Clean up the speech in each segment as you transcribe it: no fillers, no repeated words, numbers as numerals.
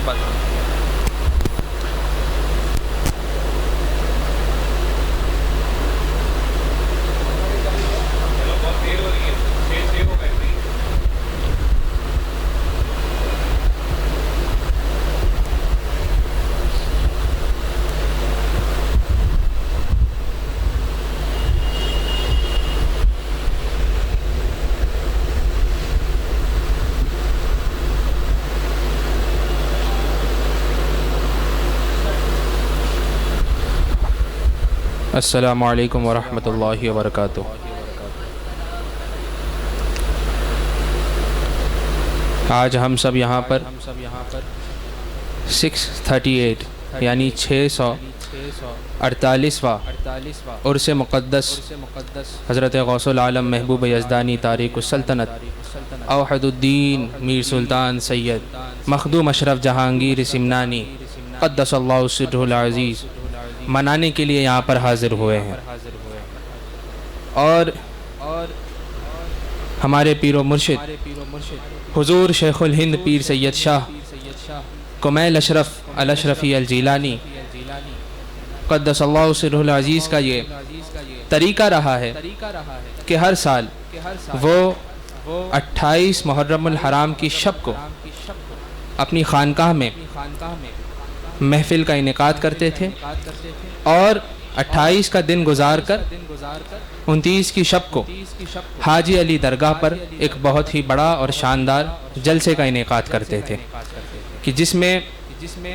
پاس السلام علیکم ورحمۃ اللہ وبرکاتہ۔ آج ہم سب یہاں پر 638 یعنی 648واں عرس مقدس حضرت غوث العالم محبوب یزدانی تاریخ السلطنت اوحد الدین میر سلطان سید مخدوم اشرف جہانگیر سمنانی قدس اللہ سرہ العزیز منانے کے لیے یہاں پر حاضر ہوئے ہیں، اور ہمارے پیر و مرشد حضور شیخ الہند پیر سید شاہ کمیل اشرف الاشرفی الجیلانی قدس اللہ سرہ العزیز کا یہ طریقہ رہا ہے کہ ہر سال وہ 28 محرم الحرام کی شب کو اپنی خانقاہ میں محفل کا انعقاد کرتے تھے، اور 28 کا دن گزار کر 29 کی شب کو حاجی علی درگاہ پر ایک بہت ہی بڑا اور شاندار جلسے کا انعقاد کرتے تھے، کہ جس میں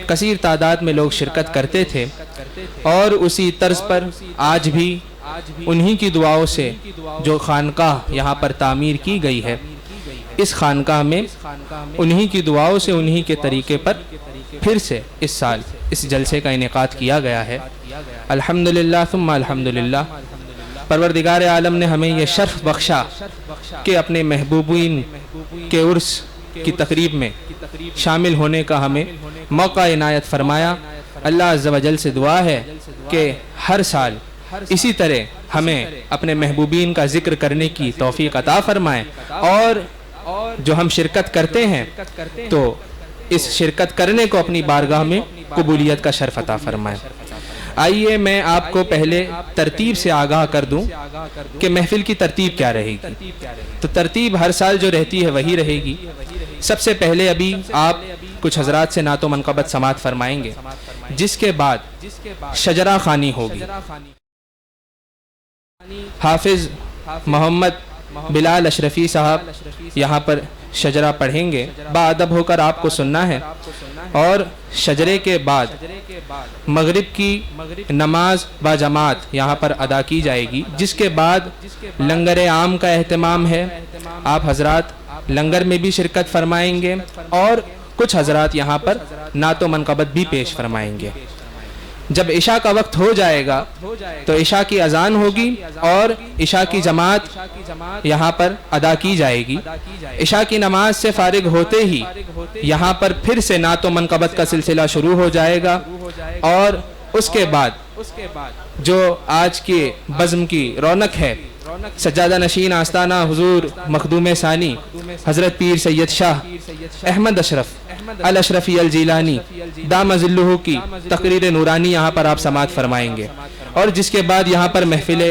کثیر تعداد میں لوگ شرکت کرتے تھے، اور اسی طرز پر آج بھی انہی کی دعاؤں سے جو خانقاہ یہاں پر تعمیر کی گئی ہے، اس خانقاہ میں انہی کی دعاؤں سے انہی کے طریقے پر پھر سے اس سال اس جلسے کا انعقاد کیا گیا ہے۔ الحمدللہ ثم الحمدللہ، پروردگار عالم نے ہمیں یہ شرف بخشا کہ اپنے محبوبین کے عرس کی تقریب میں شامل ہونے کا ہمیں موقع عنایت فرمایا۔ اللہ عز و جل سے دعا ہے کہ ہر سال اسی طرح ہمیں اپنے محبوبین کا ذکر کرنے کی توفیق عطا فرمائے، اور جو ہم شرکت کرتے ہیں تو اس شرکت کرنے کو اپنی بارگاہ میں قبولیت کا شرف عطا فرمائے۔ آئیے میں آپ کو پہلے ترتیب سے آگاہ کر دوں کہ محفل کی ترتیب کیا رہے گی۔ تو ترتیب ہر سال جو رہتی ہے وہی رہے گی۔ سب سے پہلے ابھی آپ کچھ حضرات سے نعت و منقبت سماعت فرمائیں گے، جس کے بعد شجرہ خوانی ہوگی۔ حافظ محمد بلال اشرفی صاحب یہاں پر شجرہ پڑھیں گے، باادب ہو کر آپ کو سننا ہے، اور شجرے کے بعد مغرب کی نماز با جماعت یہاں پر ادا کی جائے گی، جس کے بعد لنگر عام کا اہتمام ہے۔ آپ حضرات لنگر میں بھی شرکت فرمائیں گے، اور کچھ حضرات یہاں پر نعت و منقبت بھی پیش فرمائیں گے۔ جب عشاء کا وقت ہو جائے گا تو عشاء کی اذان ہوگی، اور عشاء کی جماعت یہاں پر ادا کی جائے گی۔ عشاء کی نماز سے فارغ ہوتے ہی یہاں پر پھر سے نعت و منقبت کا سلسلہ شروع ہو جائے گا، اور اس کے بعد جو آج کے بزم کی رونق ہے، سجادہ نشین آستانہ حضور مخدوم ثانی حضرت پیر سید شاہ احمد اشرف الاشرفی الجیلانی دام ظلہ کی تقریر نورانی یہاں پر آپ سماعت فرمائیں گے، اور جس کے بعد یہاں پر محفل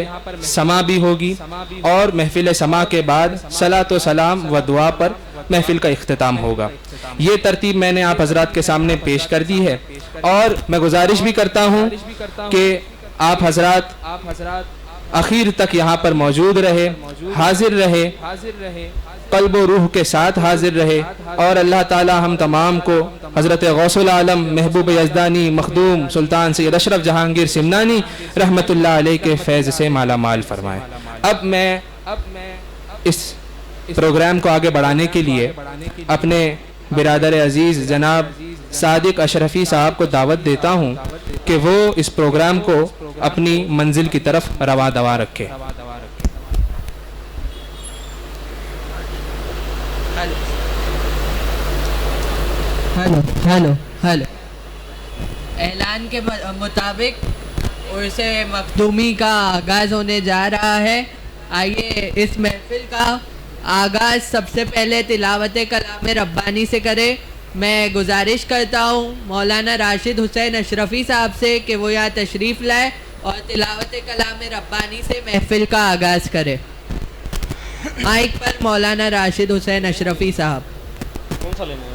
سما بھی ہوگی، اور محفل سما کے بعد صلاۃ و سلام و دعا پر محفل کا اختتام ہوگا۔ یہ ترتیب میں نے آپ حضرات کے سامنے پیش کر دی ہے، اور میں گزارش بھی کرتا ہوں کہ آپ حضرات اخیر تک یہاں پر موجود رہے، حاضر رہے، قلب و روح کے ساتھ حاضر رہے، اور اللہ تعالی ہم تمام کو حضرت غوث العالم محبوب یزدانی مخدوم سلطان سید اشرف جہانگیر سمنانی رحمت اللہ علیہ کے فیض سے مالا مال فرمائے۔ اب میں اس پروگرام کو آگے بڑھانے کے لیے اپنے برادر عزیز جناب صادق اشرفی صاحب کو دعوت دیتا ہوں کہ وہ اس پروگرام کو اپنی منزل کی طرف رواں دوا رکھے۔ ہیلو اعلان کے مطابق عرس مخدومی کا آغاز ہونے جا رہا ہے۔ آئیے اس محفل کا آغاز سب سے پہلے تلاوت کلام ربانی سے کرے۔ میں گزارش کرتا ہوں مولانا راشد حسین اشرفی صاحب سے کہ وہ یہاں تشریف لائے اور تلاوت کلام ربانی سے محفل کا آغاز کرے. مائک پر مولانا راشد حسین اشرفی صاحب. کون سا لینا ہے؟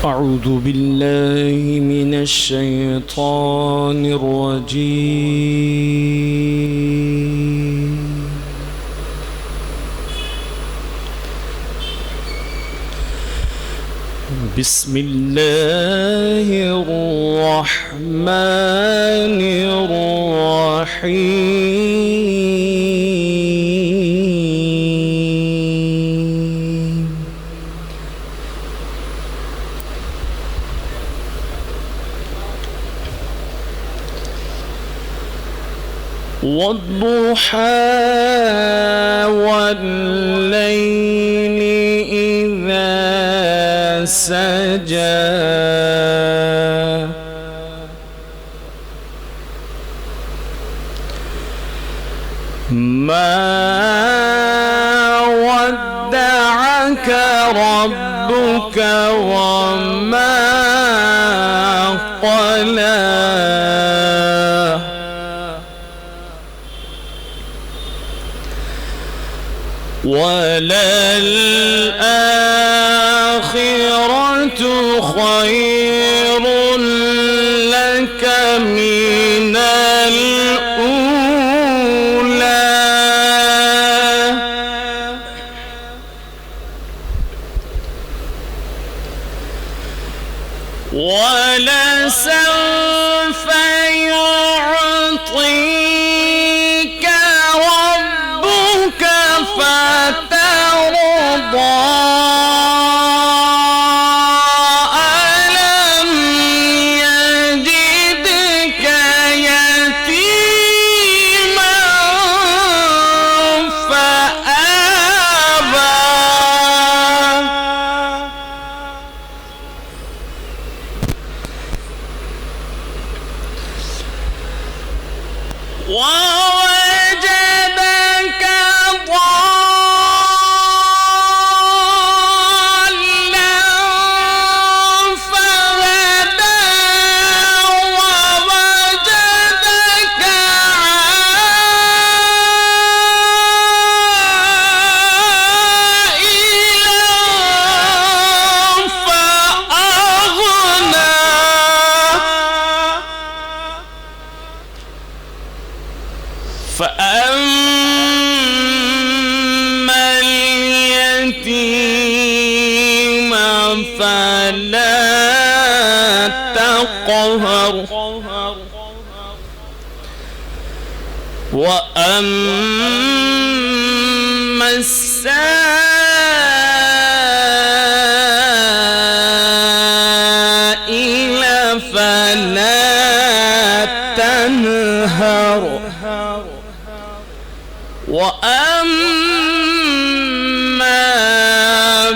أعوذ بالله من الشيطان الرجيم. بسم الله الرحمن الرحيم. والضحى والليل إذا سجى ما ودعك ربك وما قلى وللآخرة خير لك من الأولى ولسوف يعطيك ربك فترضى ألم يجدك يتيما فآوى ووجدك ضالا فهدى ووجدك عائلا فأغنى فأما اليتيم فلا تقهر وأما السائل فلا تنهر وأما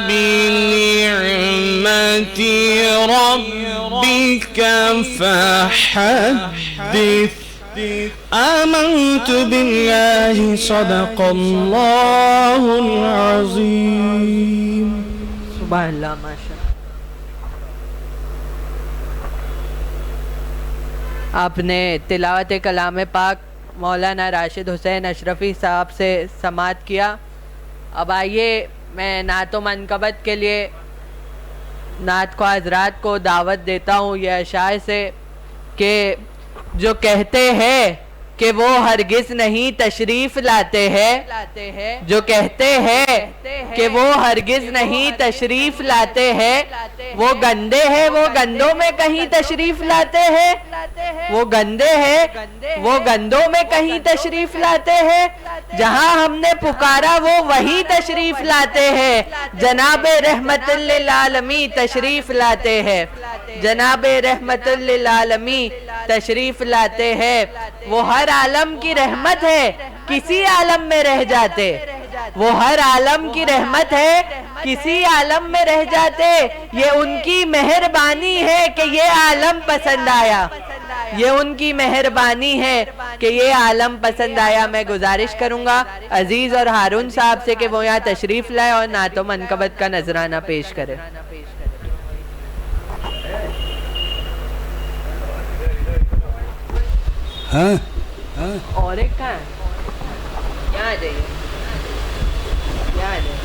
بنعمة ربك فحدث. آمنت بالله صدق الله العظيم. سبحان اللہ. ماشاء آپ نے تلاوت کلام پاک مولانا راشد حسین اشرفی صاحب سے سماعت کیا. اب آئیے میں نعت و منقبت کے لیے نعت خواہ حضرات کو دعوت دیتا ہوں یہ اشعار سے کہ جو کہتے ہیں کہ وہ ہرگز نہیں تشریف لاتے ہیں، جو کہتے ہیں کہ وہ ہرگز نہیں تشریف لاتے ہیں، وہ گندے ہیں، وہ گندوں میں کہیں تشریف لاتے ہیں، وہ گندے ہیں، وہ گندوں میں کہیں تشریف لاتے ہیں، جہاں ہم نے پکارا وہ وہیں تشریف لاتے ہیں، جناب رحمت للعالمین تشریف لاتے ہیں، جناب رحمت للعالمین تشریف لاتے ہیں، وہ ہر عالم کی رحمت ہے، کسی عالم میں رہ جاتے، وہ ہر عالم کی رحمت ہے، کسی عالم میں رہ جاتے، یہ ان کی مہربانی ہے کہ یہ عالم پسند آیا، یہ ان کی مہربانی ہے کہ یہ عالم پسند آیا۔ میں گزارش کروں گا عزیز اور ہارون صاحب سے کہ وہ یہاں تشریف لائے اور نعت و منقبت کا نذرانہ پیش کرے۔ اور ایک کہاں یہاں جائیے، یہاں جائیے۔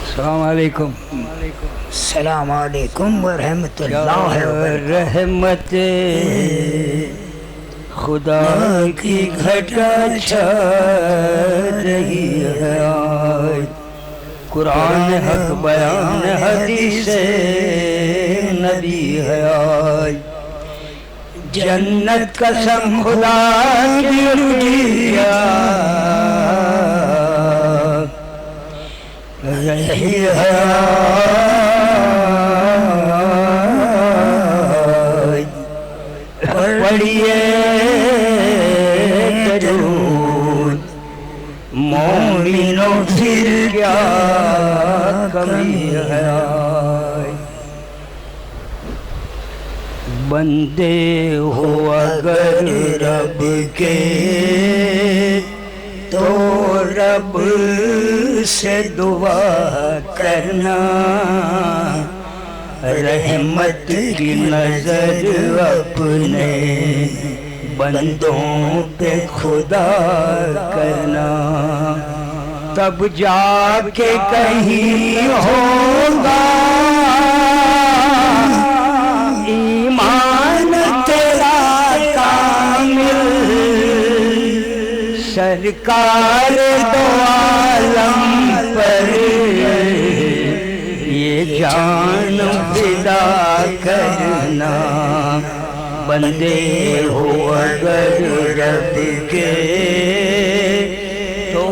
السلام علیکم۔ السلام علیکم ورحمۃ اللہ وبرکاتہ۔ رحمت خدا کی گھٹا چھا رہی ہے آج، قرآن حق بیان حدیث نبی ہے آج، جنت قسم خدا کی رجیا رہی ہے پڑھیے درود مومنوں پھر کیا کمی ہے بندے ہو اگر رب کے تو رب سے دعا کرنا، رحمت کی نظر اپنے بندوں پہ خدا کرنا، تب جا کے کہیں ہوگا ایمان تیرا کامل، سرکار دو عالم پر یہ جان فدا کرنا، بندے ہو اگر رب کے تو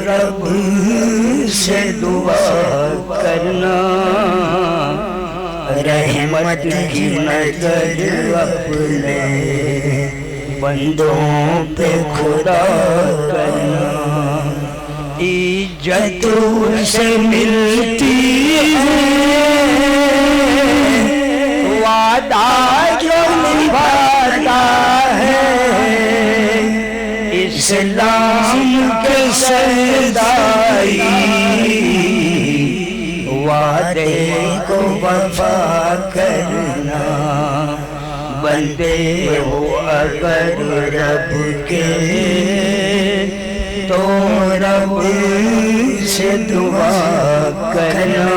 رب سے دعا کرنا، رحمت کی نظر اپنے بندوں پہ خدا کرنا، عزت سے ملتی ہے وعدہ جو نبھاتا ہے، اسلام کے سرداری وعدے کو وفا کرنا، بندے ہو اگر رب کے تو رب سے دعا کرنا،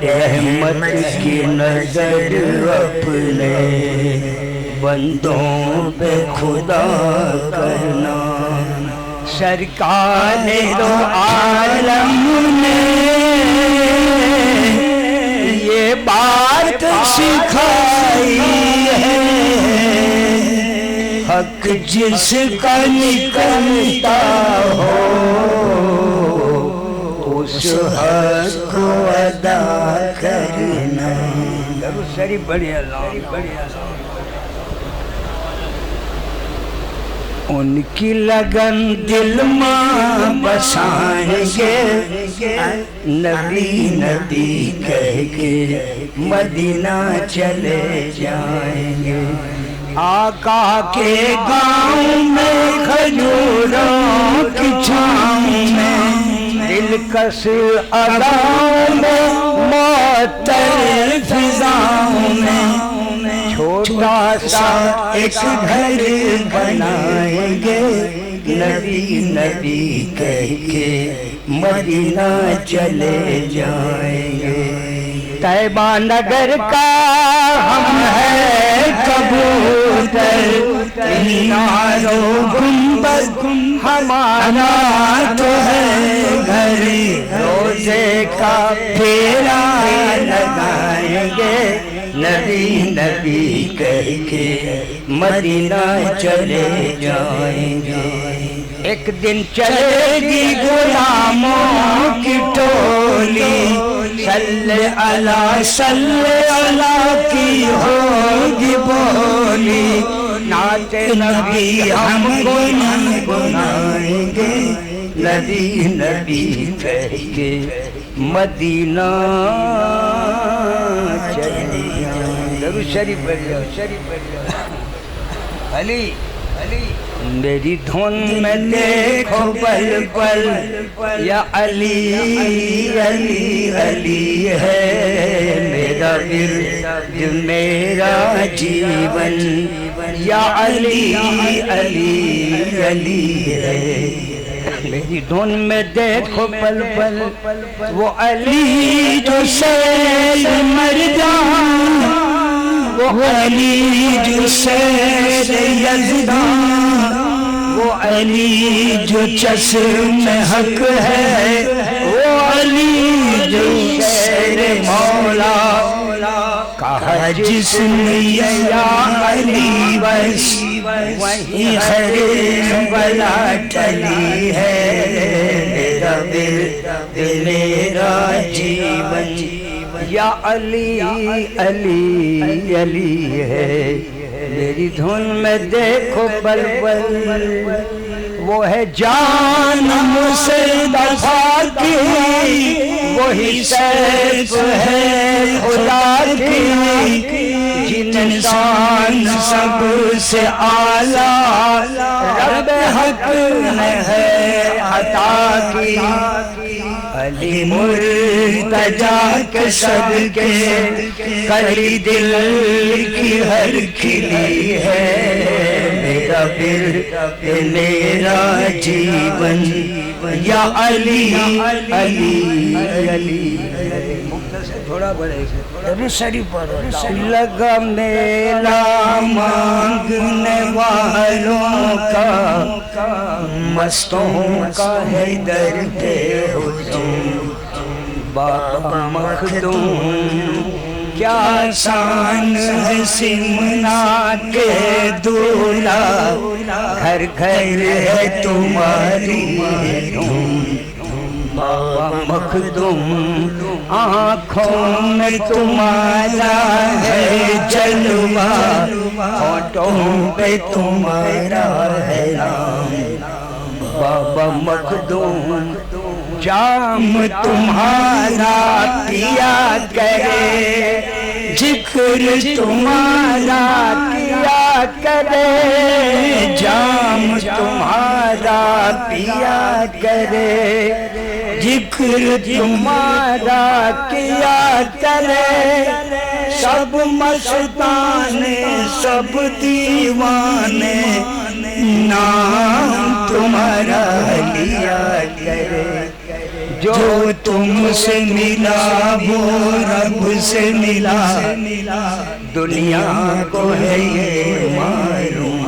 رحمت کی نظر اپنے بندوں پہ خدا کرنا، سرکار دو عالم نے یہ بات سکھائی ہے، حق جس کا نکلتا ہو اس حق کو ادا کرنا، سری بڑی اللہ ان کی لگن دل ماں بسائیں گے، نبی نبی کہہ کے مدینہ چلے جائیں گے، آقا کے گاؤں میں کھجوروں کی چھاؤں میں، دلکش اداؤں میں معطر فضاؤں میں، چھوٹا سا ایک گھر بنائیں گے، نبی نبی کہہ کے مدینہ چلے جائیں گے، طیبہ نگر کا ہم ہے کبوتر مینار و گنبد ہمارا تو ہے گھر روزے کا پھیرا لگائیں گے نبی نبی کہہ کے مدینہ چلے جائیں گے ایک دن چلے گی غلاموں کی ٹولی صلی اللہ کی ہوگی بولی نعت نبی ہم گنگنائیں گے نبی نبی کہہ کے مدینہ چلے جائیں درود شریف پڑھ جاؤ شریف پڑھ جاؤ علی علی میری دھن میں دیکھو پل پل یا علی علی علی ہے میرا ورد میرا جیون یا علی علی علی ہے میری دھن میں دیکھو پل پل وہ علی جو سید مردان وہ علی جو سید یزدان وہ علی جو چشم حق ہے وہ علی جو شیر مولا کہا جس نے یا علی بس وہی خیر بلا ٹلی ہے میرا ورد میرا جیون یا علی علی علی ہے میری دھن میں دیکھو پل پل وہ ہے جان مصطفیٰ کی وہی سیف ہے خدا کی جن انسان سب سے اعلیٰ رب حق نے ہے عطا کی علی مرتضیٰ کے صدقے کلی دل کی ہر کھلی ہے میرا ورد میرا جیون یا علی علی علی تھوڑا بڑے شریف لگا میلا مانگنے والوں کا مستوں کا ہے درد حضور بابا مخدوم کیا آسان ہے سمنا کے دولہا گھر گھر ہے تمہاری دھوم بابا مخدوم آنکھوں میں تمہارا ہے جلوہ ہونٹوں پہ تمہارا ہے نام بابا مخدوم جام تمہارا پیا کرے ذکر تمہارا کیا کرے جام تمہارا پیا کرے ذکر تمہارا کیا کرے سب مستانے سب دیوانے نام تمہارا لیا کرے جو تم سے ملا وہ رب سے ملا دنیا کو ہے یہ معلوم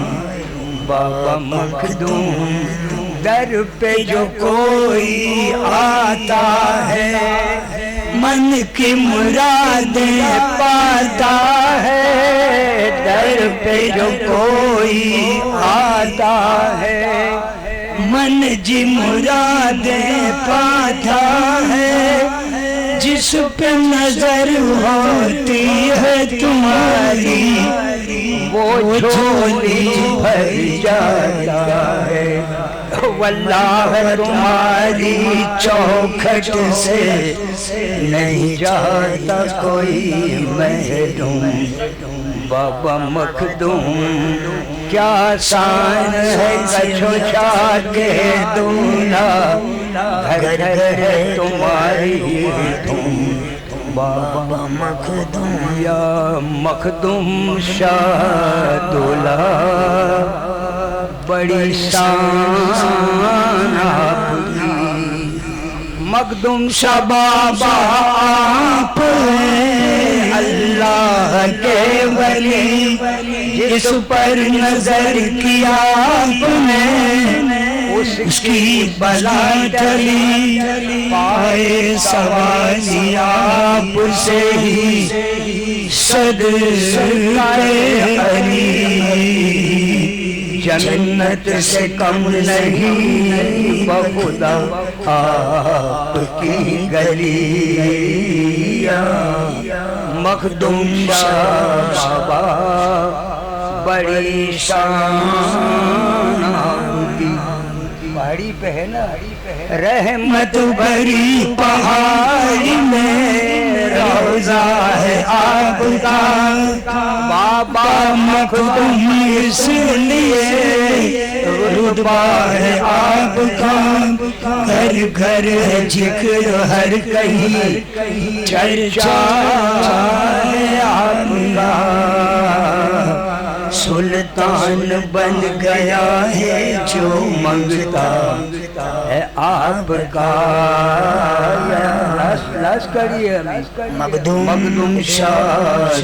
بابا مخدوم در پہ جو کوئی آتا ہے من کی مرادیں پاتا ہے در پہ جو کوئی آتا ہے من جی مرادیں پاتا ہے جس پہ نظر ہوتی ہے تمہاری وہ جھولی بھر جاتا ہے واللہ تمہاری چوکھٹ سے نہیں جاتا کوئی محروم بابا مخدوم کیا آسان ہے کچھوچا کے دولہا گھر گھر ہے تمہاری دھوم بابا مخدوم یا مخدوم شاہ دولہا بڑی شان آپ کی مخدوم شاہ بابا آپ ہیں اللہ کے ولی جس پر نظر کیا آپ نے اس کی بلا ٹلی پائے سوالی آپ سے ہی صدقے علی جنت سے کم نہیں بخدا آپ کی گلی مخدوم شاہ بابا بڑی شان پہاڑی پہ ہے نا رحمت بری پہاڑی میں روزہ ہے آپ کا بابا مخدوم اس لیے رتبہ ہے آپ کا گھر گھر ہے ذکر ہر کہیں چرچا ہے آپ کا سلطان بن گیا ہے جو منگتا ہے آپ کا لاس کریے مخدوم شاہ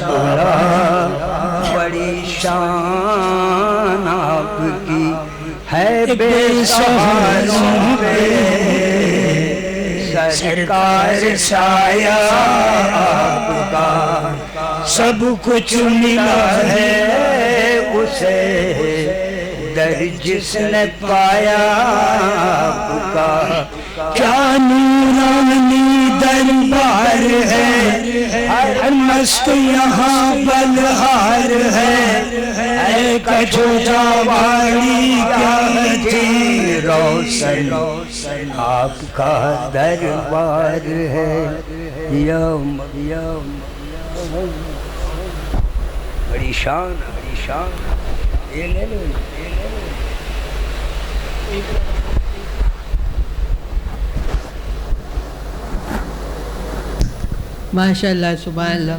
بڑی شان آپ کی ہے بے سہاروں پہ سرکار سایہ آپ کا سب کچھ ملا ہے اسے در جس نے پایا آپ کا کیا نورانی دربار ہے ہر مست یہاں بلہار ہے اے کچھوچا والی کیا تھی روشن آپ کا دربار ہے یوم بڑی شان یہ لے لو ماشاءاللہ سبحان اللہ.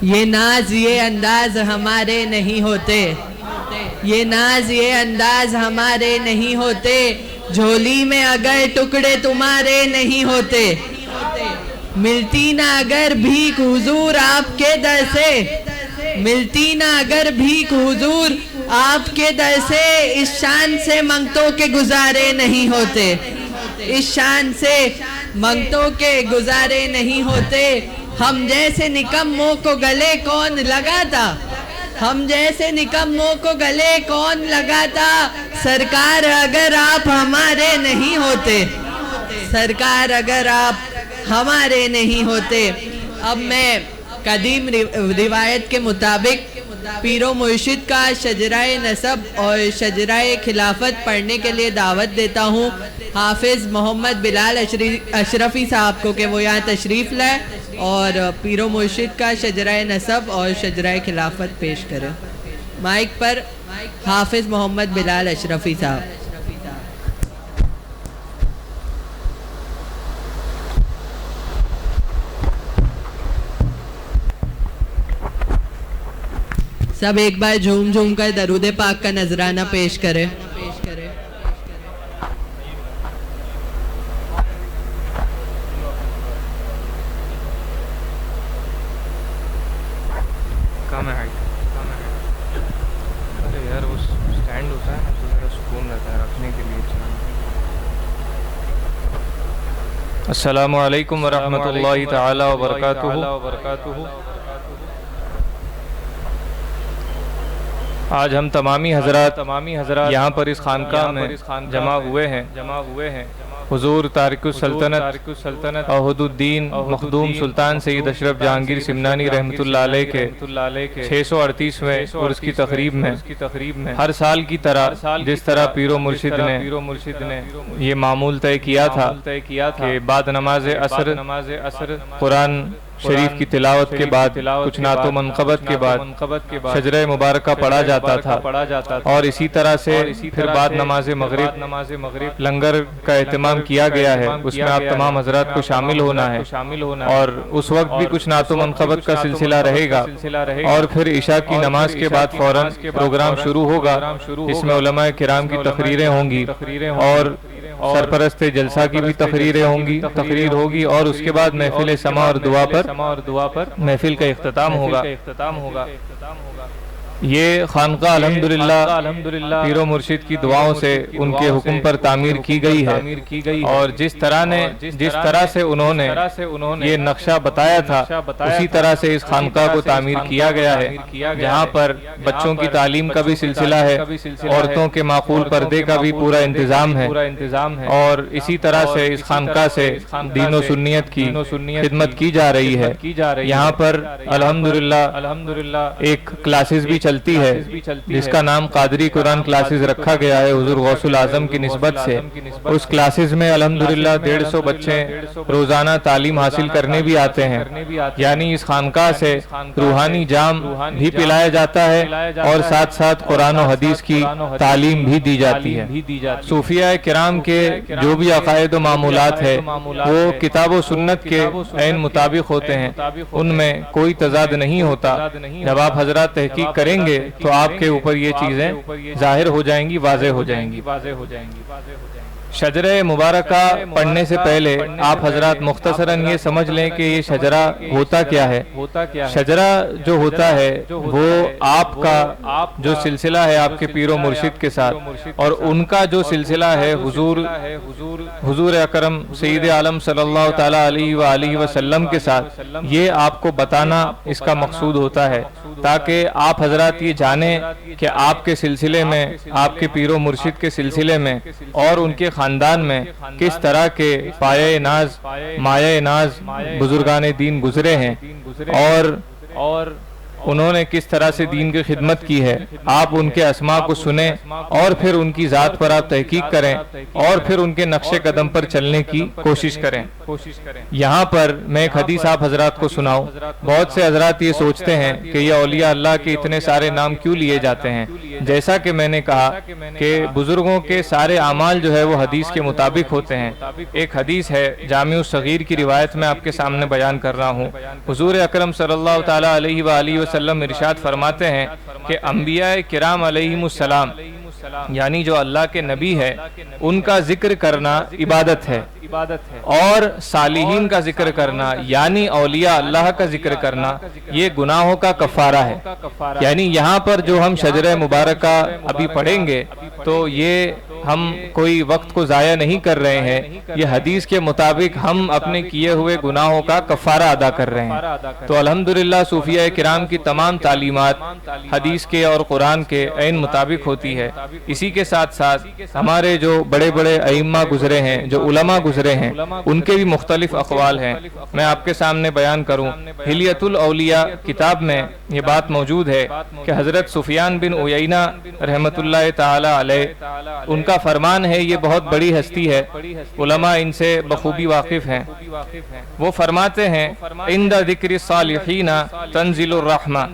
یہ ناز یہ انداز ہمارے نہیں ہوتے, یہ ناز یہ انداز ہمارے نہیں ہوتے, جھولی میں اگر ٹکڑے تمہارے نہیں ہوتے, ملتی نہ اگر بھیک حضور آپ کے در سے, ملتی نہ اگر بھیک حضور آپ کے در سے, اس شان سے منگتوں کے گزارے نہیں ہوتے, اس شان سے منگتوں کے گزارے نہیں ہوتے. ہم جیسے نکموں کو گلے کون لگاتا, ہم جیسے نکموں کو گلے کون لگاتا, سرکار اگر آپ ہمارے نہیں ہوتے, سرکار اگر آپ ہمارے نہیں ہوتے. اب میں قدیم روایت کے مطابق پیر و مرشد کا شجرہ نسب اور شجرہ خلافت پڑھنے کے لیے دعوت دیتا ہوں حافظ محمد بلال اشرفی صاحب کو کہ وہ یہاں تشریف لائے اور پیر و مرشد کا شجرہ نسب اور شجرہ خلافت پیش کرے. مائک پر حافظ محمد بلال اشرفی صاحب. سب ایک بار جھوم جھوم کر درود پاک کا نذرانہ پیش کرے. کم ہے ہائٹ, ارے یار وہ سٹینڈ ہوتا ہے نا تو ذرا سکون رہتا ہے رکھنے کے لیے. السلام علیکم ورحمۃ اللہ تعالی وبرکاتہ. آج ہم تمامی حضرات یہاں پر اس خانقاہ میں جمع ہوئے ہیں حضور تارک السلطنت اور حد الدین مخدوم سلطان سید اشرف جہانگیر سمنانی رحمۃ اللہ علیہ کے 638ویں عرس کی تقریب میں ہر سال کی طرح جس طرح پیر و مرشد نے یہ معمول طے کیا تھا کہ بعد نماز عصر قرآن شریف کی تلاوت کے بعد کچھ نعت و منقبت کے بعد شجرہ مبارکہ پڑھا جاتا تھا, اور اسی طرح سے پھر بعد نماز مغرب لنگر کا اہتمام کیا گیا ہے. اس میں آپ تمام حضرات کو شامل ہونا ہے, اور اس وقت بھی کچھ نعت و منقبت کا سلسلہ رہے گا, اور پھر عشاء کی نماز کے بعد فوراً پروگرام شروع ہوگا. اس میں علماء کرام کی تقریریں ہوں گی, اور سرپرست جلسہ کی بھی تقریر ہوگی اور اس کے بعد محفل سما اور دعا پر محفل کا اختتام ہوگا۔ یہ خانقاہ الحمدللہ پیر و مرشد کی دعاؤں سے ان کے حکم پر تعمیر کی گئی ہے، اور جس طرح سے انہوں نے یہ نقشہ بتایا تھا اسی طرح سے اس خانقاہ کو تعمیر کیا گیا ہے، جہاں پر بچوں کی تعلیم کا بھی سلسلہ ہے، عورتوں کے معقول پردے کا بھی پورا انتظام ہے، اور اسی طرح سے اس خانقاہ سے دین و سنیت کی خدمت کی جا رہی ہے۔ یہاں پر الحمدللہ ایک کلاسز بھی چلتی ہے جس کا نام قادری قرآن کلاسز رکھا گیا ہے حضور غوث العظم کی نسبت سے۔ اس کلاسز میں الحمدللہ 150 بچے روزانہ تعلیم حاصل کرنے بھی آتے ہیں، یعنی اس خانقاہ سے روحانی جام بھی پلایا جاتا ہے اور ساتھ ساتھ قرآن و حدیث کی تعلیم بھی دی جاتی ہے۔ صوفیاء کرام کے جو بھی عقائد و معمولات ہے وہ کتاب و سنت کے عین مطابق ہوتے ہیں، ان میں کوئی تضاد نہیں ہوتا۔ جب آپ حضرات تحقیق کریں گے تو آپ کے اوپر یہ چیزیں ظاہر ہو جائیں گی، واضح ہو جائیں گی۔ شجرہ مبارکہ پڑھنے سے پہلے آپ حضرات مختصراً یہ سمجھ لیں کہ یہ شجرہ ہوتا کیا ہے۔ شجرہ جو ہوتا ہے وہ آپ کا جو سلسلہ ہے آپ کے پیر و مرشد کے ساتھ، اور ان کا جو سلسلہ ہے حضور اکرم سید عالم صلی اللہ تعالیٰ علیہ وآلہ وسلم کے ساتھ، یہ آپ کو بتانا اس کا مقصود ہوتا ہے، تاکہ آپ حضرات یہ جانیں کہ آپ کے سلسلے میں، آپ کے پیر و مرشد کے سلسلے میں اور ان کے خاندان میں کس طرح کے پایہ ناز، مایہ ناز بزرگان دین گزرے ہیں، اور انہوں نے کس طرح سے دین کی خدمت کی ہے۔ آپ ان کے اسماء کو سنیں اور پھر ان کی ذات پر آپ تحقیق کریں اور پھر ان کے نقش قدم پر چلنے کی کوشش کریں۔ یہاں پر میں ایک حدیث آپ حضرات کو سناؤں۔ بہت سے حضرات یہ سوچتے ہیں کہ یہ اولیاء اللہ کے اتنے سارے نام کیوں لیے جاتے ہیں۔ جیسا کہ میں نے کہا کہ بزرگوں کے سارے اعمال جو ہے وہ حدیث کے مطابق ہوتے ہیں۔ ایک حدیث ہے جامع الصغیر کی روایت میں آپ کے سامنے بیان کر رہا ہوں۔ حضور اکرم صلی اللہ تعالیٰ علیہ وآلہ وسلم ارشاد فرماتے ہیں کہ انبیاء کرام علیہم السلام، یعنی جو اللہ کے نبی ہے، ان کا ذکر کرنا عبادت ہے، اور صالحین کا ذکر کرنا یعنی اولیاء اللہ کا ذکر کرنا یہ گناہوں کا کفارہ ہے۔ یعنی یہاں پر جو ہم شجرہ مبارکہ ابھی پڑھیں گے تو یہ ہم کوئی وقت کو ضائع نہیں کر رہے ہیں، یہ حدیث کے مطابق ہم اپنے کیے ہوئے گناہوں کا کفارہ ادا کر رہے ہیں۔ تو الحمدللہ صوفیاء کرام کی تمام تعلیمات حدیث کے اور قرآن کے عین مطابق ہوتی ہے۔ اسی کے ساتھ ساتھ ہمارے جو بڑے بڑے ائمہ گزرے ہیں، جو علماء گزرے ہیں، ان کے بھی مختلف اقوال ہیں۔ میں آپ کے سامنے بیان کروں، حلیۃ الاولیاء کتاب میں یہ بات موجود ہے کہ حضرت سفیان بن عیینہ رحمۃ اللہ تعالی علیہ، ان کا فرمان ہے، یہ بہت بڑی ہستی ہے، علماء ان سے بخوبی واقف ہیں۔ وہ فرماتے ہیں عند ذکر الصالحین تنزل الرحمہ،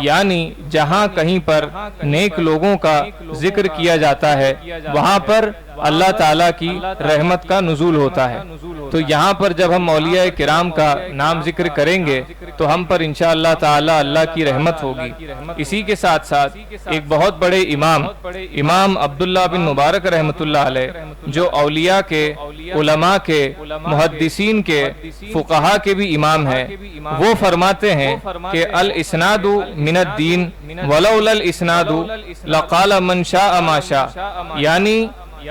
یعنی جہاں کہیں پر نیک لوگوں کا ذکر کیا جاتا ہے وہاں پر اللہ تعالیٰ کی رحمت کا نزول ہوتا ہے۔ تو یہاں پر جب ہم اولیاء کرام کا نام ذکر کریں گے تو ہم پر انشاءاللہ تعالیٰ اللہ کی رحمت ہوگی۔ اسی کے ساتھ ساتھ ایک بہت بڑے امام عبداللہ بن مبارک رحمۃ اللہ علیہ، جو اولیاء کے، علماء کے، محدثین کے، فقہاء کے بھی امام ہیں، وہ فرماتے ہیں کہ الاسناد من الدین ولولا الاسناد لقال من شاء ما شاء، یعنی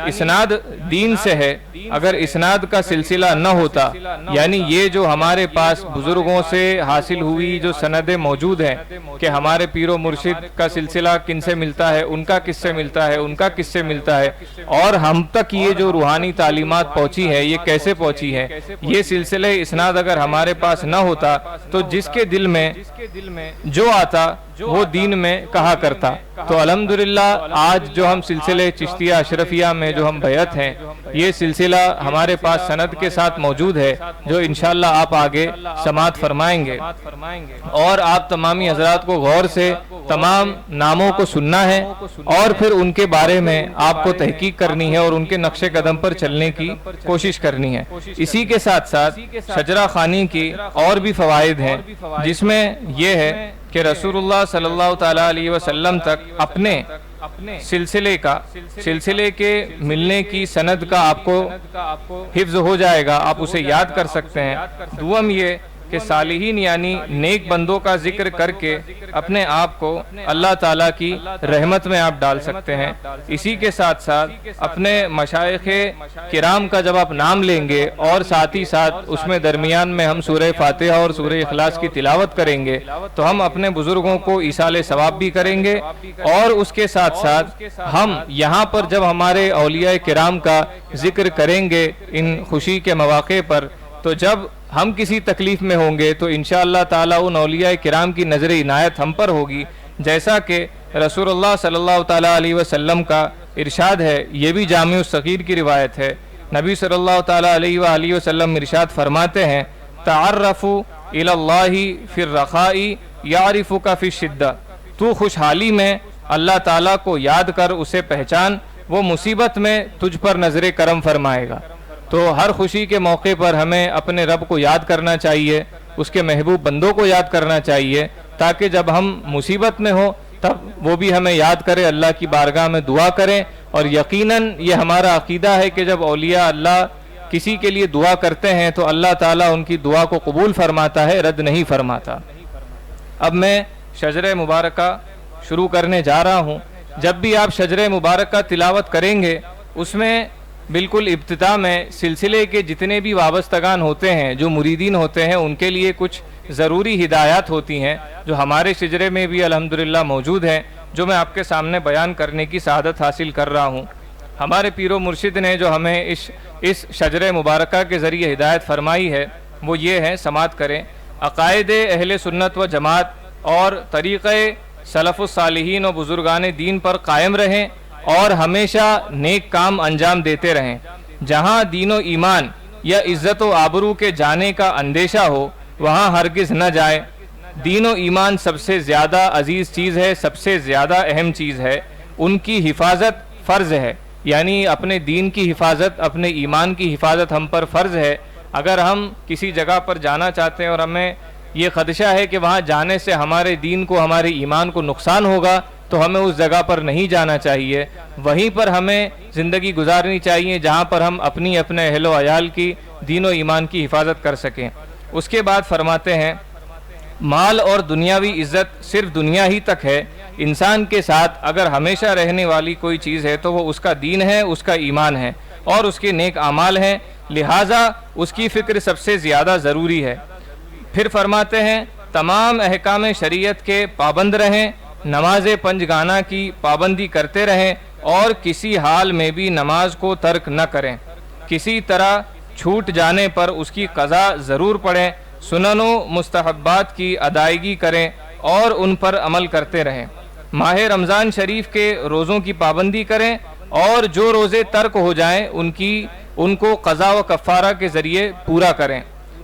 اسناد دین سے ہے، اگر اسناد کا سلسلہ نہ ہوتا، یعنی یہ جو ہمارے پاس بزرگوں سے حاصل ہوئی جو سندیں موجود ہیں کہ ہمارے پیر و مرشد کا سلسلہ کن سے ملتا ہے، ان کا کس سے ملتا ہے، ان کا کس سے ملتا ہے، اور ہم تک یہ جو روحانی تعلیمات پہنچی ہے یہ کیسے پہنچی ہے، یہ سلسلہ اسناد اگر ہمارے پاس نہ ہوتا تو جس کے دل میں جو آتا وہ دین میں کہا کرتا۔ تو الحمدللہ آج جو ہم سلسلے چشتیہ اشرفیہ میں جو ہم بیعت ہیں، یہ سلسلہ ہمارے پاس سند کے ساتھ موجود ہے، جو انشاءاللہ آپ آگے سماعت فرمائیں گے، اور آپ تمامی حضرات کو غور سے تمام ناموں کو سننا ہے اور پھر ان کے بارے میں آپ کو تحقیق کرنی ہے اور ان کے نقش قدم پر چلنے کی کوشش کرنی ہے۔ اسی کے ساتھ ساتھ شجرہ خوانی کی اور بھی فوائد ہیں، جس میں یہ ہے کہ رسول اللہ صلی اللہ تعالیٰ علیہ وسلم تک اپنے سلسلے کے ملنے کی سند کا آپ کو حفظ ہو جائے گا، آپ اسے یاد کر سکتے ہیں۔ دوم یہ کہ صالحین یعنی نیک بندوں کا ذکر کر کے اپنے آپ کو اللہ تعالیٰ کی رحمت میں آپ ڈال سکتے ہیں۔ اسی کے ساتھ ساتھ اپنے مشائخ کرام کا جب آپ نام لیں گے اور ساتھ ہی ساتھ اس میں درمیان میں ہم سورہ فاتحہ اور سورہ اخلاص کی تلاوت کریں گے تو ہم اپنے بزرگوں کو ایصال ثواب بھی کریں گے، اور اس کے ساتھ ساتھ ہم یہاں پر جب ہمارے اولیاء کرام کا ذکر کریں گے ان خوشی کے مواقع پر، تو جب ہم کسی تکلیف میں ہوں گے تو انشاءاللہ تعالیٰ ان اولیاء کرام کی نظر عنایت ہم پر ہوگی، جیسا کہ رسول اللہ صلی اللہ تعالیٰ علیہ وسلم کا ارشاد ہے۔ یہ بھی جامع الصغیر کی روایت ہے۔ نبی صلی اللہ تعالیٰ علیہ وآلہ وسلم ارشاد فرماتے ہیں، تعرفوا الی اللہ فی الرخاء یعرفک فی الشدہ، تو خوشحالی میں اللہ تعالیٰ کو یاد کر اسے پہچان، وہ مصیبت میں تجھ پر نظر کرم فرمائے گا۔ تو ہر خوشی کے موقع پر ہمیں اپنے رب کو یاد کرنا چاہیے، اس کے محبوب بندوں کو یاد کرنا چاہیے، تاکہ جب ہم مصیبت میں ہوں تب وہ بھی ہمیں یاد کرے، اللہ کی بارگاہ میں دعا کریں۔ اور یقیناً یہ ہمارا عقیدہ ہے کہ جب اولیاء اللہ کسی کے لیے دعا کرتے ہیں تو اللہ تعالیٰ ان کی دعا کو قبول فرماتا ہے، رد نہیں فرماتا۔ اب میں شجرہ مبارکہ شروع کرنے جا رہا ہوں۔ جب بھی آپ شجرہ مبارکہ تلاوت کریں گے، اس میں بالکل ابتدا میں سلسلے کے جتنے بھی وابستگان ہوتے ہیں، جو مریدین ہوتے ہیں، ان کے لیے کچھ ضروری ہدایات ہوتی ہیں جو ہمارے شجرے میں بھی الحمدللہ موجود ہیں، جو میں آپ کے سامنے بیان کرنے کی سعادت حاصل کر رہا ہوں۔ ہمارے پیر و مرشد نے جو ہمیں اس شجرہ مبارکہ کے ذریعے ہدایت فرمائی ہے وہ یہ ہے، سماعت کریں۔ عقائد اہل سنت و جماعت اور طریقہ سلف الصالحین و بزرگان دین پر قائم رہیں اور ہمیشہ نیک کام انجام دیتے رہیں۔ جہاں دین و ایمان یا عزت و آبرو کے جانے کا اندیشہ ہو وہاں ہرگز نہ جائے۔ دین و ایمان سب سے زیادہ عزیز چیز ہے، سب سے زیادہ اہم چیز ہے، ان کی حفاظت فرض ہے، یعنی اپنے دین کی حفاظت، اپنے ایمان کی حفاظت ہم پر فرض ہے۔ اگر ہم کسی جگہ پر جانا چاہتے ہیں اور ہمیں یہ خدشہ ہے کہ وہاں جانے سے ہمارے دین کو، ہمارے ایمان کو نقصان ہوگا تو ہمیں اس جگہ پر نہیں جانا چاہیے، وہیں پر ہمیں زندگی گزارنی چاہیے جہاں پر ہم اپنے اہل و عیال کی دین و ایمان کی حفاظت کر سکیں۔ اس کے بعد فرماتے ہیں، مال اور دنیاوی عزت صرف دنیا ہی تک ہے۔ انسان کے ساتھ اگر ہمیشہ رہنے والی کوئی چیز ہے تو وہ اس کا دین ہے، اس کا ایمان ہے اور اس کے نیک اعمال ہیں، لہٰذا اس کی فکر سب سے زیادہ ضروری ہے۔ پھر فرماتے ہیں، تمام احکام شریعت کے پابند رہیں، نماز پنجگانہ کی پابندی کرتے رہیں اور کسی حال میں بھی نماز کو ترک نہ کریں۔ کسی طرح چھوٹ جانے پر اس کی قضا ضرور پڑھیں، سنن و مستحبات کی ادائیگی کریں اور ان پر عمل کرتے رہیں۔ ماہ رمضان شریف کے روزوں کی پابندی کریں اور جو روزے ترک ہو جائیں ان کو قضا و کفارہ کے ذریعے پورا کریں۔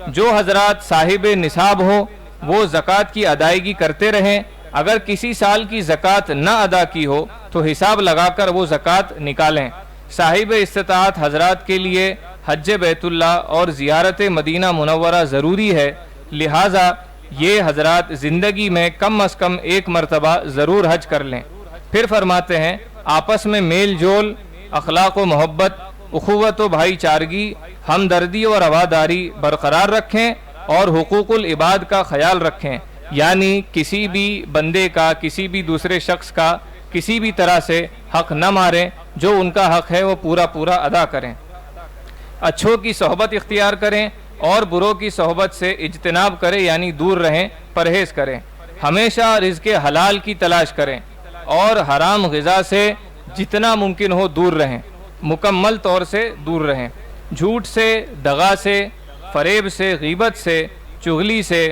جو حضرات صاحب نصاب ہو وہ زکوٰۃ کی ادائیگی کرتے رہیں، اگر کسی سال کی زکوٰۃ نہ ادا کی ہو تو حساب لگا کر وہ زکوٰۃ نکالیں۔ صاحب استطاعت حضرات کے لیے حج بیت اللہ اور زیارت مدینہ منورہ ضروری ہے، لہٰذا یہ حضرات زندگی میں کم از کم ایک مرتبہ ضرور حج کر لیں۔ پھر فرماتے ہیں، آپس میں میل جول، اخلاق و محبت، اخوت و بھائی چارگی، ہمدردی اور رواداری برقرار رکھیں اور حقوق العباد کا خیال رکھیں، یعنی کسی بھی بندے کا، کسی بھی دوسرے شخص کا کسی بھی طرح سے حق نہ ماریں، جو ان کا حق ہے وہ پورا ادا کریں۔ اچھوں کی صحبت اختیار کریں اور بروں کی صحبت سے اجتناب کریں، یعنی دور رہیں، پرہیز کریں۔ ہمیشہ رزق حلال کی تلاش کریں اور حرام غذا سے جتنا ممکن ہو دور رہیں، مکمل طور سے دور رہیں۔ جھوٹ سے، دغا سے، فریب سے، غیبت سے، چغلی سے،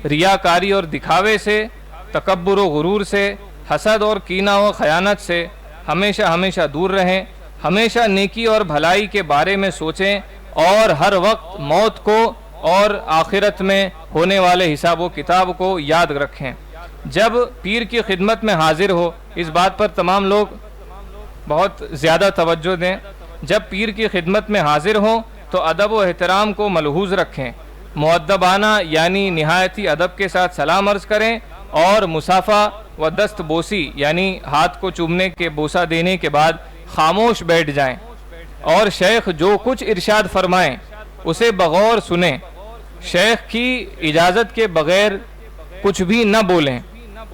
ریاکاری اور دکھاوے سے، تکبر و غرور سے، حسد اور کینہ و خیانت سے ہمیشہ دور رہیں۔ ہمیشہ نیکی اور بھلائی کے بارے میں سوچیں اور ہر وقت موت کو اور آخرت میں ہونے والے حساب و کتاب کو یاد رکھیں۔ جب پیر کی خدمت میں حاضر ہو، اس بات پر تمام لوگ بہت زیادہ توجہ دیں، جب پیر کی خدمت میں حاضر ہوں تو ادب و احترام کو ملحوظ رکھیں، مؤدبانہ یعنی نہایتی ادب کے ساتھ سلام عرض کریں اور مصافہ و دست بوسی یعنی ہاتھ کو چومنے کے بوسہ دینے کے بعد خاموش بیٹھ جائیں اور شیخ جو کچھ ارشاد فرمائیں اسے بغور سنیں، شیخ کی اجازت کے بغیر کچھ بھی نہ بولیں،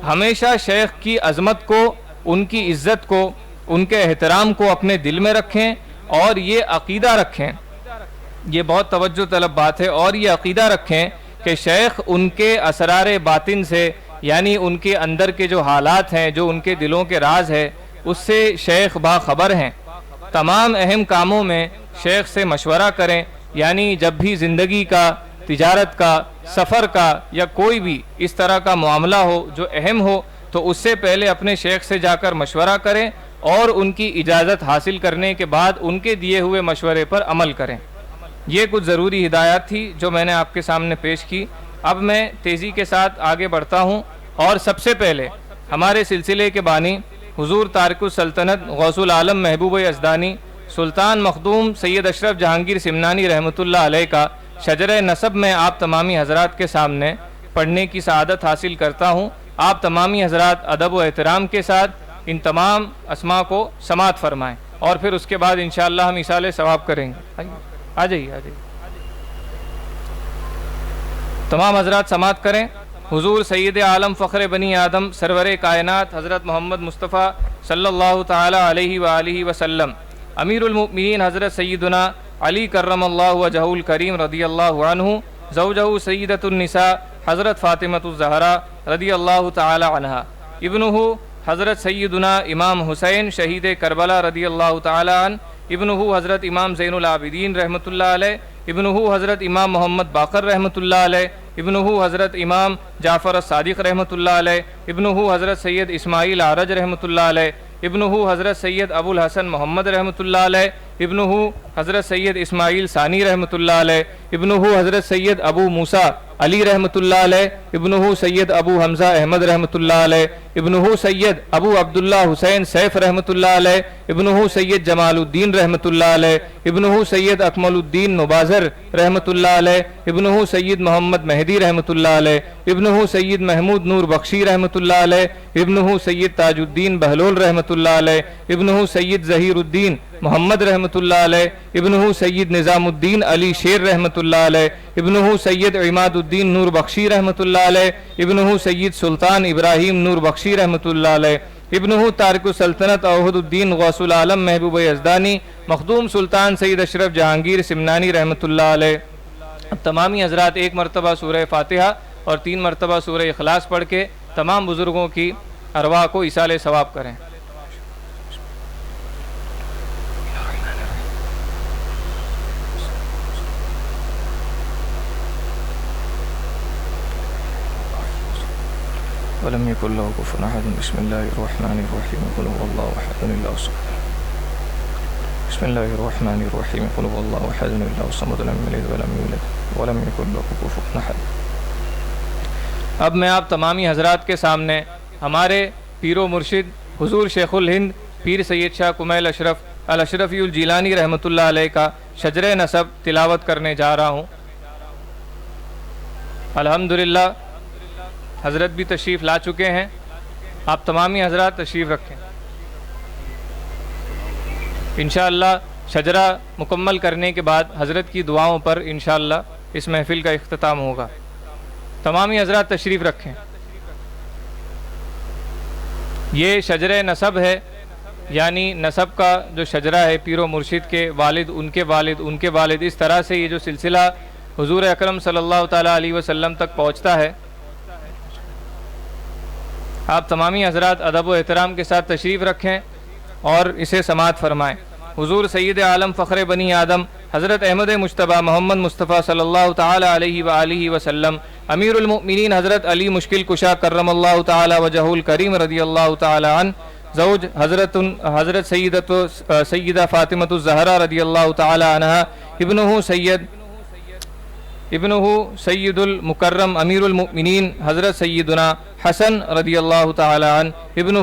ہمیشہ شیخ کی عظمت کو، ان کی عزت کو، ان کے احترام کو اپنے دل میں رکھیں اور یہ عقیدہ رکھیں، یہ بہت توجہ طلب بات ہے، اور یہ عقیدہ رکھیں کہ شیخ ان کے اسرار باطن سے یعنی ان کے اندر کے جو حالات ہیں، جو ان کے دلوں کے راز ہے، اس سے شیخ باخبر ہیں۔ تمام اہم کاموں میں شیخ سے مشورہ کریں، یعنی جب بھی زندگی کا، تجارت کا، سفر کا یا کوئی بھی اس طرح کا معاملہ ہو جو اہم ہو تو اس سے پہلے اپنے شیخ سے جا کر مشورہ کریں اور ان کی اجازت حاصل کرنے کے بعد ان کے دیے ہوئے مشورے پر عمل کریں۔ یہ کچھ ضروری ہدایات تھی جو میں نے آپ کے سامنے پیش کی۔ اب میں تیزی کے ساتھ آگے بڑھتا ہوں اور سب سے پہلے ہمارے سلسلے کے بانی حضور تارک السلطنت غوث العالم محبوب یزدانی سلطان مخدوم سید اشرف جہانگیر سمنانی رحمۃ اللہ علیہ کا شجرہ نسب میں آپ تمامی حضرات کے سامنے پڑھنے کی سعادت حاصل کرتا ہوں۔ آپ تمامی حضرات ادب و احترام کے ساتھ ان تمام اسماء کو سماعت فرمائیں اور پھر اس کے بعد انشاءاللہ ہم ایصال ثواب کریں گے۔ آ جائیے تمام حضرات سماعت کریں۔ حضور سید عالم فخر بنی آدم سرور کائنات حضرت محمد مصطفیٰ صلی اللہ تعالی علیہ وآلہ وسلم، امیر المؤمنین حضرت سیدنا علی کرم اللہ وجہہ الکریم رضی اللہ عنہ، زوجہ سیدۃ النساء حضرت فاطمۃ الزہرا رضی اللہ تعالی عنہا، ابنہ حضرت سیدنا امام حسین شہید کربلا رضی اللہ تعالی عنہ، ابنہ حضرت امام زین العابدین رحمۃ اللہ علیہ، ابنہ حضرت امام محمد باقر رحمۃ اللہ علیہ، ابنہ حضرت امام جعفر الصادق رحمۃ اللہ علیہ، ابنہ حضرت سید اسماعیل عرج رحمۃ اللہ علیہ، ابنہ حضرت سید ابو الحسن محمد رحمۃ اللہ علیہ، ابنہ حضرت سید اسماعیل ثانی رحمۃ اللہ علیہ، ابنہ حضرت سید ابو موسیٰ علی رحمۃ اللہ علیہ، ابنہ سید ابو حمزہ احمد رحمۃ اللہ علیہ، ابنہ سید ابو عبداللہ حسین سیف رحمۃ اللہ علیہ، ابنہ سید جمال الدین رحمۃ اللہ علیہ، ابنہ سید اکمل الدین نبازر رحمۃ اللہ علیہ، ابنہ سید محمد مہدی رحمۃ اللہ علیہ، ابنہ سید محمود نور بخشی رحمۃ اللہ علیہ، ابنہ سید تاج الدین بہلول رحمۃ اللہ علیہ، ابنہ سید ظہیر الدین محمد رحمۃ اللہ علیہ، ابنہ سید نظام الدین علی شیر رحمۃ اللہ علیہ، ابنہ سید عماد الدین نور بخشی رحمۃ اللہ علیہ، ابنہ سید سلطان ابراہیم نور بخشی رحمۃ اللہ علیہ، ابنہ تارک السلطنت اوحد الدین غوث العالم محبوب یزدانی مخدوم سلطان سید اشرف جہانگیر سمنانی رحمۃ اللہ علیہ۔ اب تمامی حضرات ایک مرتبہ سورہ فاتحہ اور 3 مرتبہ سورہ اخلاص پڑھ کے تمام بزرگوں کی ارواح کو ایصال ثواب کریں۔ ولم يكن له كفوا أحد بسم الله الرحمن الرحيم قل هو الله أحد الله الصمد بسم الله الرحمن الرحيم قل هو الله أحد الله الصمد لم يلد ولم يولد ولم يكن له كفوا أحد۔ اب میں آپ تمامی حضرات کے سامنے ہمارے پیر و مرشد حضور شیخ الہند پیر سید شاہ کمیل اشرف الاشرفی الجیلانی رحمۃ اللہ علیہ کا شجرہ نسب تلاوت کرنے جا رہا ہوں۔ الحمدللہ حضرت بھی تشریف لا چکے ہیں، آپ تمامی حضرات تشریف رکھیں۔ انشاءاللہ شجرہ مکمل کرنے کے بعد حضرت کی دعاؤں پر انشاءاللہ اس محفل کا اختتام ہوگا۔ تمامی حضرات تشریف رکھیں۔ یہ شجرہ نسب ہے، یعنی نسب کا جو شجرہ ہے پیر و مرشد کے والد، ان کے والد، ان کے والد، اس طرح سے یہ جو سلسلہ حضور اکرم صلی اللہ تعالیٰ علیہ وسلم تک پہنچتا ہے۔ آپ تمامی حضرات ادب و احترام کے ساتھ تشریف رکھیں اور اسے سماعت فرمائیں۔ حضور سید عالم فخر بنی آدم حضرت احمد مجتبیٰ محمد مصطفیٰ صلی اللہ تعالی علیہ وآلہ وسلم، امیر المؤمنین حضرت علی مشکل کشا کرم اللہ تعالی وجہہ الکریم رضی اللہ تعالی عنہ، زوج حضرت سیدہ فاطمۃ الزہرا رضی اللہ تعالی عنہا، ابنہ سید المکرم امیر المؤمنین حضرت سیدنا حسن رضی اللہ تعالی عنہ، ابنہ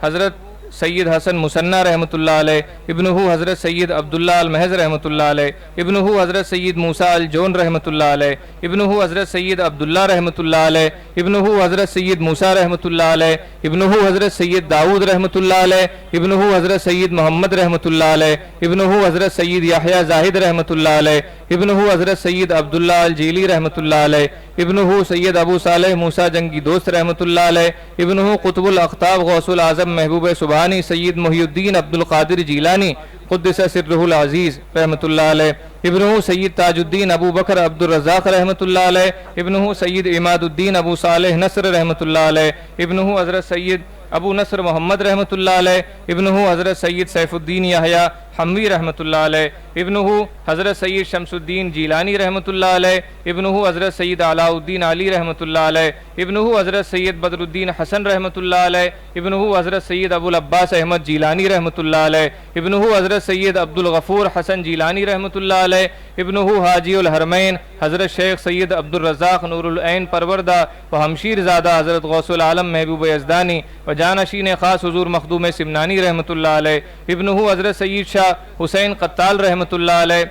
حضرت سید حسن مسنہ رحمۃ اللہ علیہ، ابنہ حضرت سید عبداللہ المحض رحمۃ اللہ علیہ، ابنہ حضرت سید موسیٰ الجون رحمۃ اللہ علیہ، ابنہ حضرت سید عبداللہ رحمۃ اللہ علیہ، ابنہ حضرت سید موسیٰ رحمۃ اللہ علیہ، ابنہ حضرت سید داؤد رحمۃ اللہ علیہ، ابنہ حضرت سید محمد رحمۃ اللہ علیہ، ابنہ حضرت سید یحییٰ زاہد رحمۃ اللہ علیہ، ابنہ حضرت سید عبداللہ الجیلی رحمۃ اللہ علیہ، ابنہ سید ابو صالح موسیٰ جنگی دوست رحمۃ اللہ علیہ، ابنہ قطب الاقطاب غوث العظم محبوب سبحانی سید محی الدین عبد القادر جیلانی قدس سرہ العزیز رحمۃ اللہ علیہ، ابنہ سید تاج الدین ابو بکر عبد الرزاق رحمۃ اللہ علیہ، ابنہ سید عماد الدین ابو صالح نصر رحمۃ اللہ علیہ، ابنہ حضرت سید ابو نصر محمد رحمۃ اللہ علیہ، ابنہ حضرت سید سیف الدین یحییٰ حموی رحمۃ اللہ علیہ، ابنہ حضرت سید شمس الدین جیلانی رحمۃ اللہ علیہ، ابنہ حضرت سید علاء الدین علی رحمۃ اللہ علیہ، ابنہ حضرت سید بدر الدین حسن رحمۃ اللہ علیہ، ابنہ حضرت سید ابو العباس احمد جیلانی رحمۃ اللہ علیہ، ابنہ حضرت سید عبد الغفور حسن جیلانی رحمۃ اللہ علیہ، ابنہ حاجی الحرمین حضرت شیخ سید عبد الرزاق نور العین پروردہ و ہمشیر زادہ حضرت غوث العالم محبوب یزدانی و جانشین خاص حضور مخدوم سمنانی رحمۃ اللہ علیہ، ابنہ حضرت سید شاہ حسین قتال رحمۃ اللہ علیہ،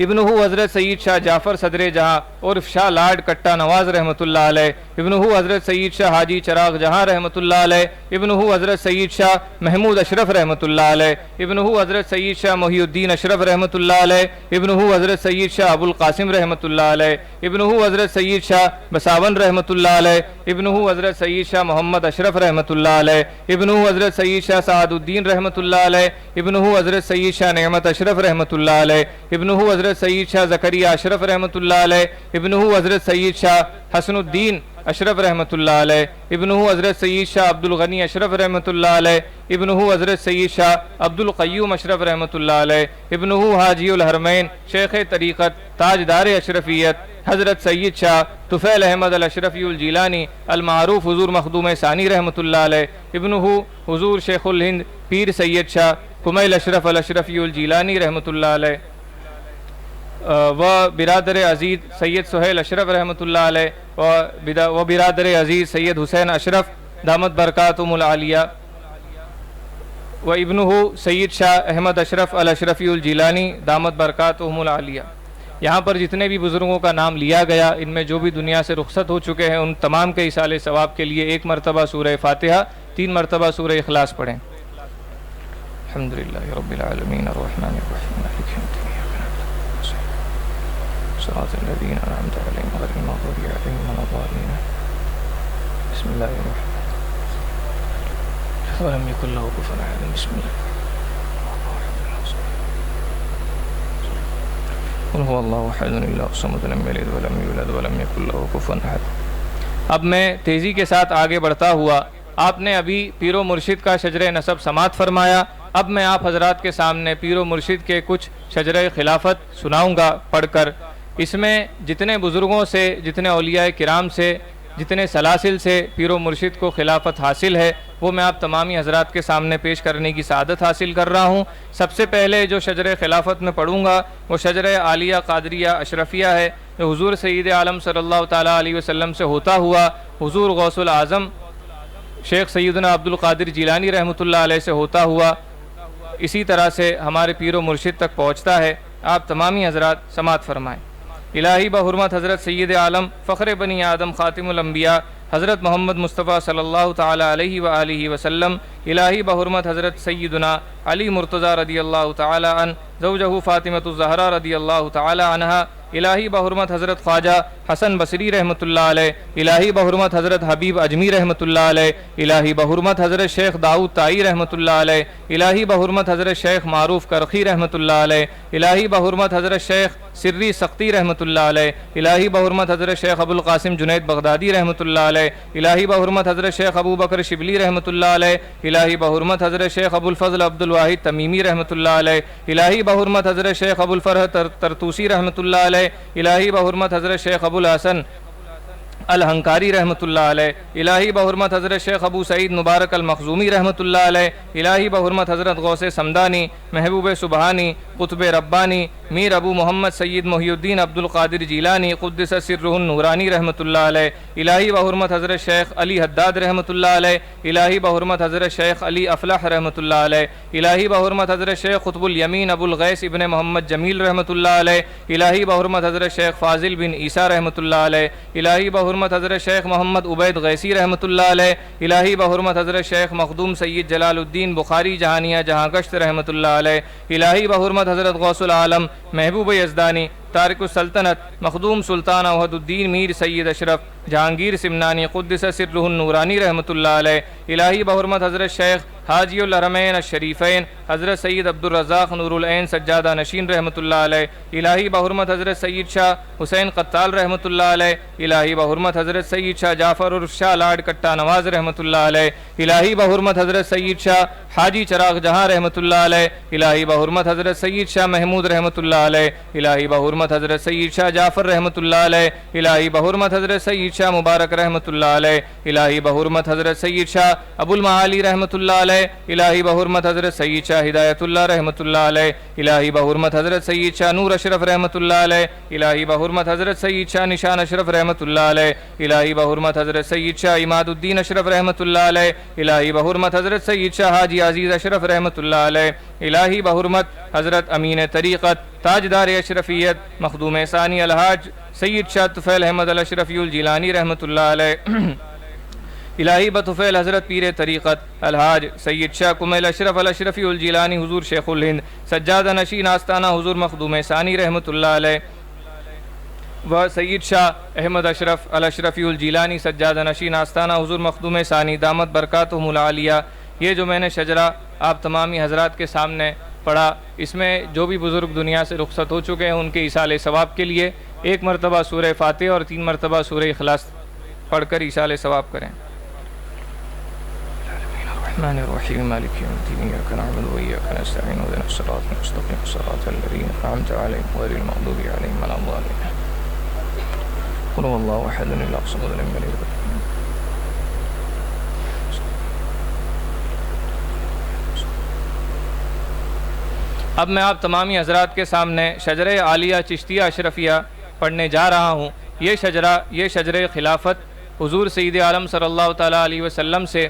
ابنہ حضرت سید شاہ جعفر صدر جہاں عرف شاہ لاڈ کٹا نواز رحمۃ اللہ علیہ، ابنہ حضرت سید شاہ حاجی چراغ جہاں رحمۃ اللہ علیہ، ابنہ حضرت سید شاہ محمود اشرف رحمۃ اللہ علیہ، ابنہ حضرت سید شاہ محی الدین اشرف رحمۃ اللہ علیہ، ابنہ حضرت سید شاہ ابو القاسم رحمۃ اللہ علیہ، ابنہ حضرت سید شاہ بساون رحمۃ اللہ علیہ، ابنہ حضرت سید شاہ محمد اشرف رحمۃ اللہ علیہ، ابنہ حضرت سید شاہ سعد الدین رحمۃ اللہ علیہ، ابنہ حضرت سید شاہ نعمت اشرف رحمۃ اللہ علیہ، ابنہ حضرت سید شاہ زکریا اشرف رحمۃ اللہ علیہ، ابنہ حضرت سید شاہ حسن الدین اشرف رحمۃ اللہ علیہ، ابنہ حضرت سید شاہ عبد الغنی اشرف رحمۃ اللہ علیہ، ابنہ حضرت سید شاہ عبد القیوم اشرف رحمۃ اللہ علیہ، ابنہ حاجی الحرمین شیخ طریقت تاجدار اشرفیت حضرت سید شاہ طفیل احمد الاشرفی الجیلانی المعروف حضور مخدوم ثانی رحمۃ اللہ علیہ، ابنہ حضور شیخ الہند پیر سید شاہ کمیل اشرف الاشرفی الجیلانی رحمۃ اللہ علیہ، و برادر عزیز سید سہیل اشرف رحمۃ اللہ علیہ، و برادر عزیز سید حسین اشرف دامت برکاتہم العالیہ، و ابنہ سید شاہ احمد اشرف الاشرفی الجیلانی دامت برکاتہم العالیہ۔ یہاں پر جتنے بھی بزرگوں کا نام لیا گیا، ان میں جو بھی دنیا سے رخصت ہو چکے ہیں، ان تمام کے ایصال ثواب کے لیے 1 مرتبہ سورہ فاتحہ، 3 مرتبہ سورہ اخلاص پڑھیں۔ الحمدللہ رب العالمین الرحمن الرحیم مالک یوم الدین صراط الذین انعمت علیہم غیر المغضوب علیہم ولا الضالین۔ بسم اللہ الرحمن الرحیم ولم یکن لہ کفوا احد۔ بسم اللہ قل هو اللہ احد اللہ الصمد لم یلد ولم یولد ولم یکن لہ کفوا احد۔ اب میں تیزی کے ساتھ آگے بڑھتا ہوا، آپ نے ابھی پیر و مرشد کا شجرہ نسب سماعت فرمایا، اب میں آپ حضرات کے سامنے پیر و مرشد کے کچھ شجرہ خلافت سناؤں گا پڑھ کر۔ اس میں جتنے بزرگوں سے، جتنے اولیاء کرام سے، جتنے سلاسل سے پیر و مرشد کو خلافت حاصل ہے، وہ میں آپ تمامی حضرات کے سامنے پیش کرنے کی سعادت حاصل کر رہا ہوں۔ سب سے پہلے جو شجرہ خلافت میں پڑھوں گا وہ شجرہ عالیہ قادریہ اشرفیہ ہے، جو حضور سید عالم صلی اللہ تعالیٰ علیہ وسلم سے ہوتا ہوا حضور غوث العظم شیخ سیدنا عبد القادر جیلانی رحمۃ اللہ علیہ سے ہوتا ہوا اسی طرح سے ہمارے پیر و مرشد تک پہنچتا ہے۔ آپ تمامی حضرات سماعت فرمائیں۔ الہی بحرمت حضرت سید عالم فخر بنی آدم خاتم الانبیاء حضرت محمد مصطفیٰ صلی اللہ تعالیٰ علیہ وآلہ وسلم، الہی بحرمت حضرت سیدنا علی مرتضیٰ رضی اللہ تعالیٰ عنہ زوجہ فاطمۃ الزہرا رضی اللہ تعالیٰ عنہا، الہی بحرمت حضرت خواجہ حسن بصری رحمۃ اللہ علیہ، الہی بحرمت حضرت حبیب اجمی رحمۃ اللہ علیہ، الہی بحرمت حضرت شیخ داؤد طائی رحمۃ اللہ علیہ، الہی بحرمت حضرت شیخ معروف کرخی رحمۃ اللہ علیہ، الہی بحرمت حضرت شیخ سری سختی رحمۃ اللہ علیہ، الہی بحرمت حضرت شیخ ابو القاسم جنید بغدادی رحمۃ اللہ علیہ، الہی بحرمت حضرت شیخ ابو بکر شبلی رحمۃ اللہ علیہ، الہی بحرمت حضرت شیخ ابو الفضل عبد الواحد تمیمی رحمۃ اللہ علیہ، الہی بحرمت حضرت شیخ ابو الفرح ترتوسی رحمۃ اللہ علیہ، الہی بحرمت حضرت شیخ ابو الحسن الہنکاری رحمۃ اللہ علیہ، الہی بحرمت حضرت شیخ ابو سعید مبارک المخزومی رحمۃ اللہ علیہ، الہی بحرمت حضرت غوث سمدانی، محبوب سبحانی، قطب ربانی، میر ابو محمد سید محی الدین عبد القادر جیلانی قدس سرہ النورانی رحمۃ اللہ علیہ، الہی بحرمت حضرت شیخ علی حداد رحمۃ اللہ علیہ، الہی بحرمت حضرت شیخ علی افلح رحمۃ اللہ علیہ، الہی بحرمت حضرت شیخ قطب الیمین ابو الغیث ابن محمد جمیل رحمۃ اللہ علیہ، الہی بحرمت حضرت شیخ فاضل بن عیسیٰ رحمۃ اللہ علیہ، الہی بحرمت حضرت شیخ محمد عبید غیثی رحمۃ اللہ علیہ، الہی بحرمت حضرت شیخ مخدوم سید جلال الدین بخاری جہانیہ جہاں گشت رحمۃ اللہ علیہ، الہی بحرمت حضرت غوث العالم محبوب یزدانی تارک السلطنت مخدوم سلطان اوحد الدین میر سید اشرف جہانگیر سمنانی قدس سرہ النورانی رحمۃ اللہ علیہ، الہی بحرمت حضرت شیخ حاجی الحرمین الشریفین حضرت سید عبد الرزاق نور العین سجادہ نشین رحمۃ اللہ علیہ، الہی بحرمت حضرت سید شاہ حسین قتال رحمۃ اللہ علیہ، الہی بحرمت حضرت سید شاہ جعفر اور شاہ لاڈ کٹا نواز رحمۃ اللہ علیہ، الہی بحرمت حضرت سید شاہ حاجی چراغ جہاں رحمۃ اللہ علیہ، الہی بحرمت حضرت سید شاہ محمود رحمۃ اللہ علیہ، الہی بحرمت حضرت سید شاہ جعفر رحمۃ اللہ علیہ، الہی بحرمت حضرت سید شاہ مبارک رحمۃ اللہ علیہ، الہی بحرمت حضرت سید شاہ ابو المعالی رحمۃ اللہ علیہ، الہی بحرمت حضرت سید شاہ ہدایت اللہ رحمۃ اللہ علیہ، الہی بحرمت حضرت سید شاہ نور اشرف رحمۃ اللہ علیہ، الہی بحرمت حضرت سید شاہ نشان اشرف رحمۃ اللہ علیہ، الہی بحرمت حضرت سید شاہ عماد الدین اشرف رحمۃ اللہ علیہ، الہی بحرمت حضرت سید شاہ حاجی عزیز اشرف رحمۃ اللہ علیہ، الہی بحرمت حضرت امین طریقت تاجدار اشرفیت مخدوم ثانی الحاج سید شاہ طفیل احمد الاشرفی الجیلانی رحمۃ اللہ علیہ، الہی بطفیل حضرت پیر طریقت الحاج سید شاہ کمیل اشرف الاشرفی الجیلانی حضور شیخ الہند سجادہ نشین آستانہ حضور مخدوم ثانی رحمۃ اللہ علیہ و سید شاہ احمد اشرف الاشرفی الجیلانی سجادہ نشین آستانہ حضور مخدوم ثانی دامت برکاتہم العالیہ۔ یہ جو میں نے شجرہ آپ تمامی حضرات کے سامنے پڑھا، اس میں جو بھی بزرگ دنیا سے رخصت ہو چکے ہیں ان کے ایصال ثواب کے لیے 1 مرتبہ سورہ فاتحہ اور 3 مرتبہ سورہ اخلاص پڑھ کر ایصال ثواب کریں۔ الرحمن الرحیم مالک یوم الدین ایاک نعبد و ایاک نستعین اهدنا الصراط المستقیم صراط الذین انعمت علیہم غیر المغضوب علیہم ولا الضالین قل هو الله احد الله الصمد لم يلد ولم يولد۔ اب میں آپ تمامی حضرات کے سامنے شجرہ عالیہ چشتیہ اشرفیہ پڑھنے جا رہا ہوں۔ یہ شجرہ خلافت حضور سید عالم صلی اللہ تعالیٰ علیہ وسلم سے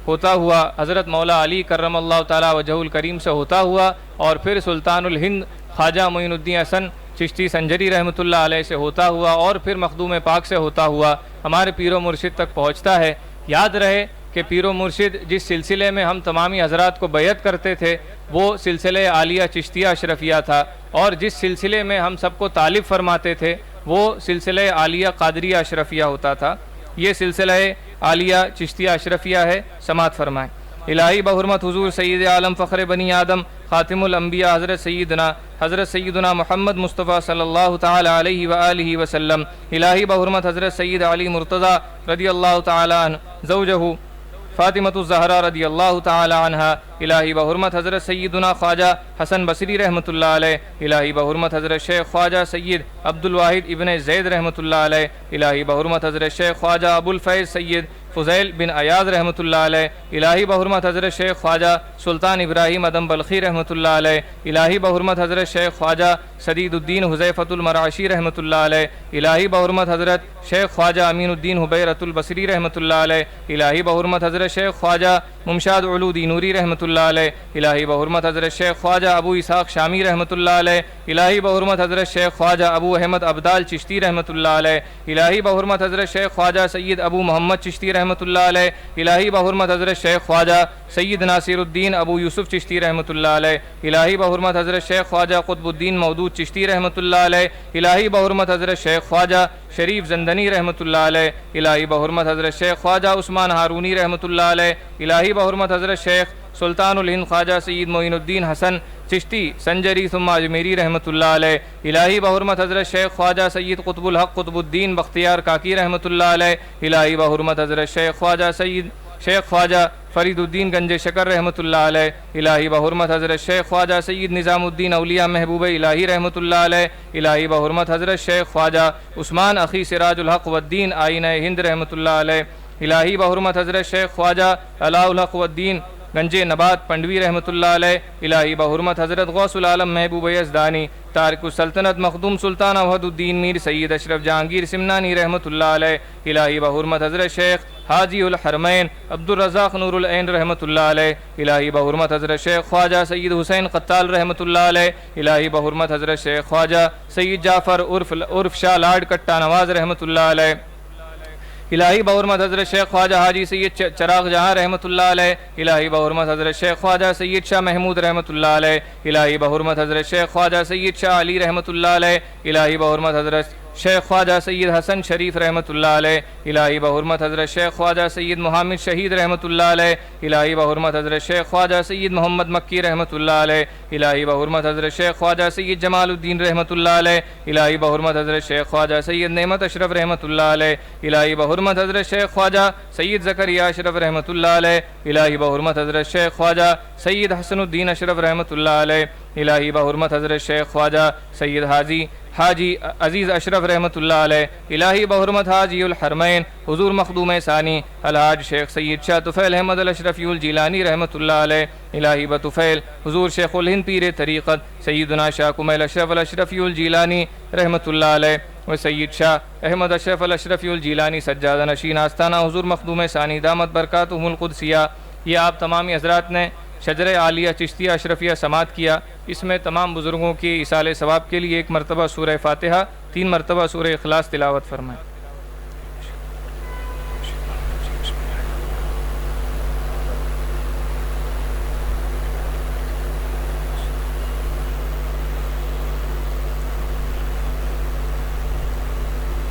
ہوتا ہوا، حضرت مولا علی کرم اللہ تعالیٰ وجہ الکریم سے ہوتا ہوا، اور پھر سلطان الہند خواجہ معین الدین حسن چشتی سنجری رحمۃ اللہ علیہ سے ہوتا ہوا، اور پھر مخدوم پاک سے ہوتا ہوا ہمارے پیر و مرشد تک پہنچتا ہے۔ یاد رہے کہ پیر و مرشد جس سلسلے میں ہم تمامی حضرات کو بیعت کرتے تھے وہ سلسلہ عالیہ چشتیہ اشرفیہ تھا، اور جس سلسلے میں ہم سب کو طالب فرماتے تھے وہ سلسلہ عالیہ قادریہ اشرفیہ ہوتا تھا۔ یہ سلسلہ عالیہ چشتیہ اشرفیہ ہے، سماعت فرمائیں۔ الہی بحرمت حضور سید عالم فخر بنی آدم خاتم الانبیاء حضرت سیدنا محمد مصطفیٰ صلی اللہ تعالی علیہ وآلہ وسلم، الہی بحرمت حضرت سید علی مرتضیٰ رضی اللہ تعالی عنہ زوجہ فاطمۃ الزہرا رضی اللہ تعالی عنہا، الہی بحرمت حضرت سیدنا خواجہ حسن بصری رحمۃ اللہ علیہ، الہی بحرمت حضرت شیخ خواجہ سید عبد الواحد ابن زید رحمۃ اللہ علیہ، الہی بحرمت حضرت شیخ خواجہ ابو الفیض سید فضیل بن ایاز رحمۃ اللہ علیہ، الہی بحرمت حضرت شیخ خواجہ سلطان ابراہیم ادم بلخی رحمۃ اللہ علیہ، الہی بحرمت حضرت شیخ خواجہ سدید الدین حذیفۃ المرعشی رحمۃ اللہ علیہ، الہی بحرمت حضرت شیخ خواجہ امین الدین حبیرۃ البصری رحمۃ اللہ علیہ، الہی بحرمت حضرت شیخ خواجہ ممشاد علودی نوری رحمۃ اللہ علیہ، الہی بحرمت حضرت شیخ خواجہ ابو اسحاق شامی رحمۃ اللہ علیہ، الہی بحرمت حضرت شیخ خواجہ ابو احمد عبدال چشتی رحمۃ اللہ علیہ، الہی بحرمت حضرت شیخ خواجہ سید ابو محمد چشتی رحمۃ اللہ علیہ، الہی بحرمت حضرت شیخ خواجہ سید ناصر الدین ابو یوسف چشتی رحمۃ اللہ علیہ، الہی بحرمت حضرت شیخ خواجہ قطب الدین مودود چشتی رحمۃ اللہ علیہ، الہی بحرمت حضرت شیخ خواجہ شریف زندنی رحمۃ اللہ علیہ، الہی بحرمت حضرت شیخ خواجہ عثمان ہارونی رحمۃ اللہ علیہ، الہی بحرمت حضرت شیخ سلطان الہند خواجہ سید معین الدین حسن چشتی سنجری ثم اجمیری رحمۃ اللہ علیہ، الہی بحرمت حضرت شیخ خواجہ سید قطب الحق قطب الدین بختیار کاکی رحمۃ اللہ علیہ، الہی بحرمت حضرت شیخ خواجہ سید شیخ خواجہ فرید الدین گنج شکر رحمۃ اللہ علیہ، الہی بحرمت حضرت شیخ خواجہ سید نظام الدین اولیاء محبوب الہی رحمۃ اللہ علیہ، الہی بحرمت حضرت شیخ خواجہ عثمان اخی سراج الحق والدین آئینہ ہند رحمۃ اللہ علیہ، الہی بحرمت حضرت شیخ خواجہ علاء الحق والدین گنج نبات پنڈوی رحمۃ اللہ علیہ، الہی بحرمت حضرت غوث العالم محبوب یزدانی تارک السلطنت مخدوم سلطان وحد الدین میر سید اشرف جہانگیر سمنانی رحمۃ اللہ علیہ، الہی بحرمت حضرت شیخ حاجی الحرمین عبد الرزاق نور العین رحمۃ اللہ علیہ، الہی بحرمت حضرت شیخ خواجہ سید حسین قتال رحمۃ اللہ علیہ، الہی بحرمت حضرت شیخ خواجہ سید جعفر عرف شاہ لاڈ کٹا نواز رحمۃ اللہ علیہ، الہی بحرمت حضرت شیخ خواجہ حاجی سید چراغ جہاں رحمۃ اللہ علیہ، الہی بحرمت حضرت شیخ خواجہ سید شاہ محمود رحمۃ اللہ علیہ، الہی بحرمت حضرت شیخ خواجہ سید شاہ علی رحمۃ اللہ علیہ، الہی بحرمت حضرت شیخ خواجہ سید حسن شریف رحمۃ اللہ علیہ، الہی بحرمت حضرت شیخ خواجہ سید محمد شہید رحمۃ اللہ علیہ، الہی بحرمت حضرت شیخ خواجہ سید محمد مکی رحمۃ اللہ علیہ، الہی بحرمت حضرت شیخ خواجہ سید جمال الدین رحمۃ اللہ علیہ، الہی بحرمت حضرت شیخ خواجہ سید نعمت اشرف رحمۃ اللہ علیہ، الہی بحرمت حضرت شیخ خواجہ سید زکریا اشرف رحمۃ اللہ علیہ، الہی بحرمت حضرت شیخ خواجہ سید حسن الدین اشرف رحمۃ اللہ علیہ، الہی بحرمت حضرت شیخ خواجہ سید حاجی عزیز اشرف رحمۃ اللہ علیہ، الہی بحرمت حاجی الحرمین حضور مخدوم ثانی الحاج شیخ سید شاہ طفیل احمد الاشرفی الجیلانی رحمۃ اللہ علیہ، الہی بطفیل حضور شیخ الہند پیر طریقت سیدنا شاہ کمیل اشرف الاشرفی الجیلانی رحمۃ اللہ علیہ و سید شاہ احمد اشرف الاشرفی الجیلانی سجادہ نشین آستانہ حضور مخدوم ثانی دامت برکاتہم القدسیہ۔ یہ آپ تمامی حضرات نے شجر عالیہ چشتیہ اشرفیہ سماعت کیا۔ اس میں تمام بزرگوں کی ایصال ثواب کے لیے 1 مرتبہ سورہ فاتحہ، 3 مرتبہ سورہ اخلاص تلاوت فرمائیں۔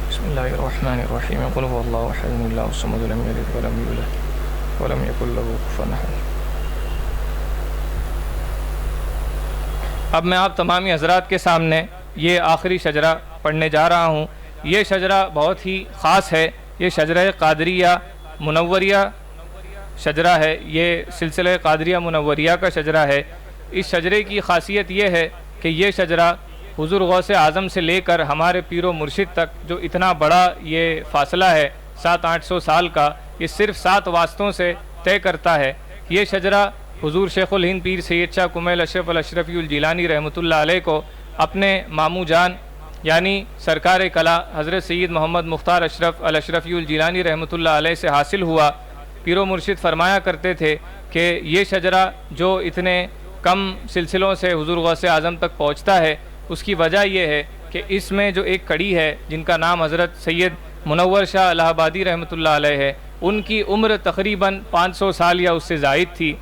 بسم اللہ الرحمن الرحیم قل هو اللہ احد اللہ الصمد لم یلد ولم یولد ولم یکن له کفوا احد۔ اب میں آپ تمامی حضرات کے سامنے یہ آخری شجرہ پڑھنے جا رہا ہوں۔ یہ شجرہ بہت ہی خاص ہے، یہ شجرہ قادریہ منوریہ شجرہ ہے، یہ سلسلہ قادریہ منوریہ کا شجرہ ہے۔ اس شجرے کی خاصیت یہ ہے کہ یہ شجرہ حضور غوث اعظم سے لے کر ہمارے پیر و مرشد تک جو اتنا بڑا یہ فاصلہ ہے 700-800 سال کا، یہ صرف 7 واسطوں سے طے کرتا ہے۔ یہ شجرہ حضور شیخ الہند پیر سید شاہ کمیل اشرف الاشرفی الجیلانی رحمۃ اللہ علیہ کو اپنے ماموں جان یعنی سرکار کلا حضرت سید محمد مختار اشرف الاشرفی الجیلانی رحمۃ اللہ علیہ سے حاصل ہوا۔ پیر و مرشد فرمایا کرتے تھے کہ یہ شجرہ جو اتنے کم سلسلوں سے حضور غوث اعظم تک پہنچتا ہے، اس کی وجہ یہ ہے کہ اس میں جو ایک کڑی ہے جن کا نام حضرت سید منور شاہ الہ آبادی رحمۃ اللہ علیہ ہے، ان کی عمر تقریباً 500 سال یا اس سے زائد تھی۔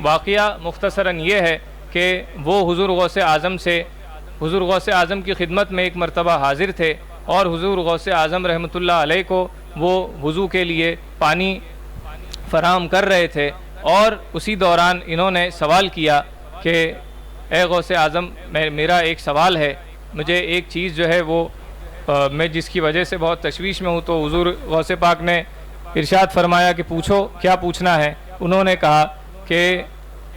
واقعہ مختصراً یہ ہے کہ وہ حضور غوث اعظم کی خدمت میں ایک مرتبہ حاضر تھے اور حضور غوث اعظم رحمۃ اللہ علیہ کو وہ وضو کے لیے پانی فراہم کر رہے تھے، اور اسی دوران انہوں نے سوال کیا کہ اے غوث اعظم، میرا ایک سوال ہے، مجھے ایک چیز جو ہے وہ میں جس کی وجہ سے بہت تشویش میں ہوں۔ تو حضور غوث پاک نے ارشاد فرمایا کہ پوچھو، کیا پوچھنا ہے؟ انہوں نے کہا کہ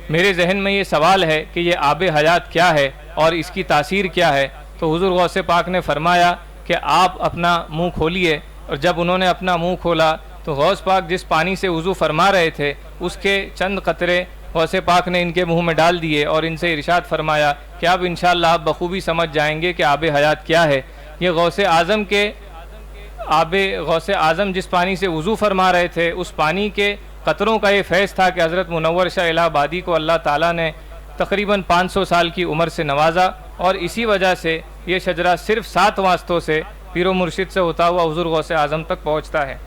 میرے ذہن میں یہ سوال ہے کہ یہ آب حیات کیا ہے اور اس کی تاثیر کیا ہے۔ تو حضور غوث پاک نے فرمایا کہ آپ اپنا منہ کھولیے، اور جب انہوں نے اپنا منہ کھولا تو غوث پاک جس پانی سے وضو فرما رہے تھے اس کے چند قطرے غوث پاک نے ان کے منہ میں ڈال دیے اور ان سے ارشاد فرمایا کہ اب انشاءاللہ آپ بخوبی سمجھ جائیں گے کہ آب حیات کیا ہے۔ یہ غوث اعظم جس پانی سے وضو فرما رہے تھے، اس پانی کے قطروں کا یہ فیض تھا کہ حضرت منور شاہ الہ آبادی کو اللہ تعالیٰ نے تقریباً 500 سال کی عمر سے نوازا، اور اسی وجہ سے یہ شجرہ صرف 7 واسطوں سے پیر و مرشد سے ہوتا ہوا حضور غوث اعظم تک پہنچتا ہے۔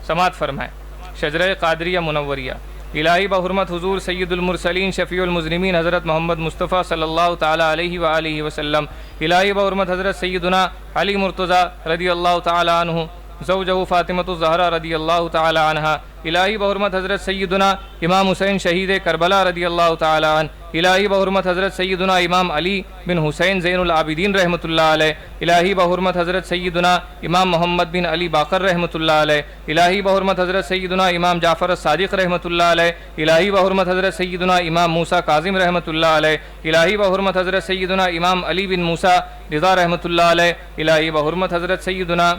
سماعت فرمائیں۔ شجرہ قادریہ منوریہ۔ الہی بحرمت حضور سید المرسلین شفیع المذنبین حضرت محمد مصطفیٰ صلی اللہ تعالیٰ علیہ وآلہ وسلم۔ الہی بحرمت حضرت سیدنا علی مرتضیٰ رضی اللہ تعالیٰ عنہ زوجہ فاطمۃ الزہرا رضی اللہ تعالی عنہ۔ الہی بحرمت حضرت سیدنا امام حسین شہید کربلا رضی اللہ تعالی عنہ۔ الہی بحرمت حضرت سیدنا امام علی بن حسین زین العابدین رحمۃ اللہ علیہ، الہی بحرمت حضرت سیدنا امام محمد بن علی باقر رحمۃ اللہ علیہ، الہی بحرمت حضرت سیدنا امام جعفر الصادق رحمۃ اللہ علیہ، الہی بحرمت حضرت سیدنا امام موسیٰ کاظم رحمۃ اللہ علیہ، الہی بحرمت حضرت سیدنا امام علی بن موسیٰ رضا رحمۃ اللہ علیہ، الہی بحرمت حضرت سیدنا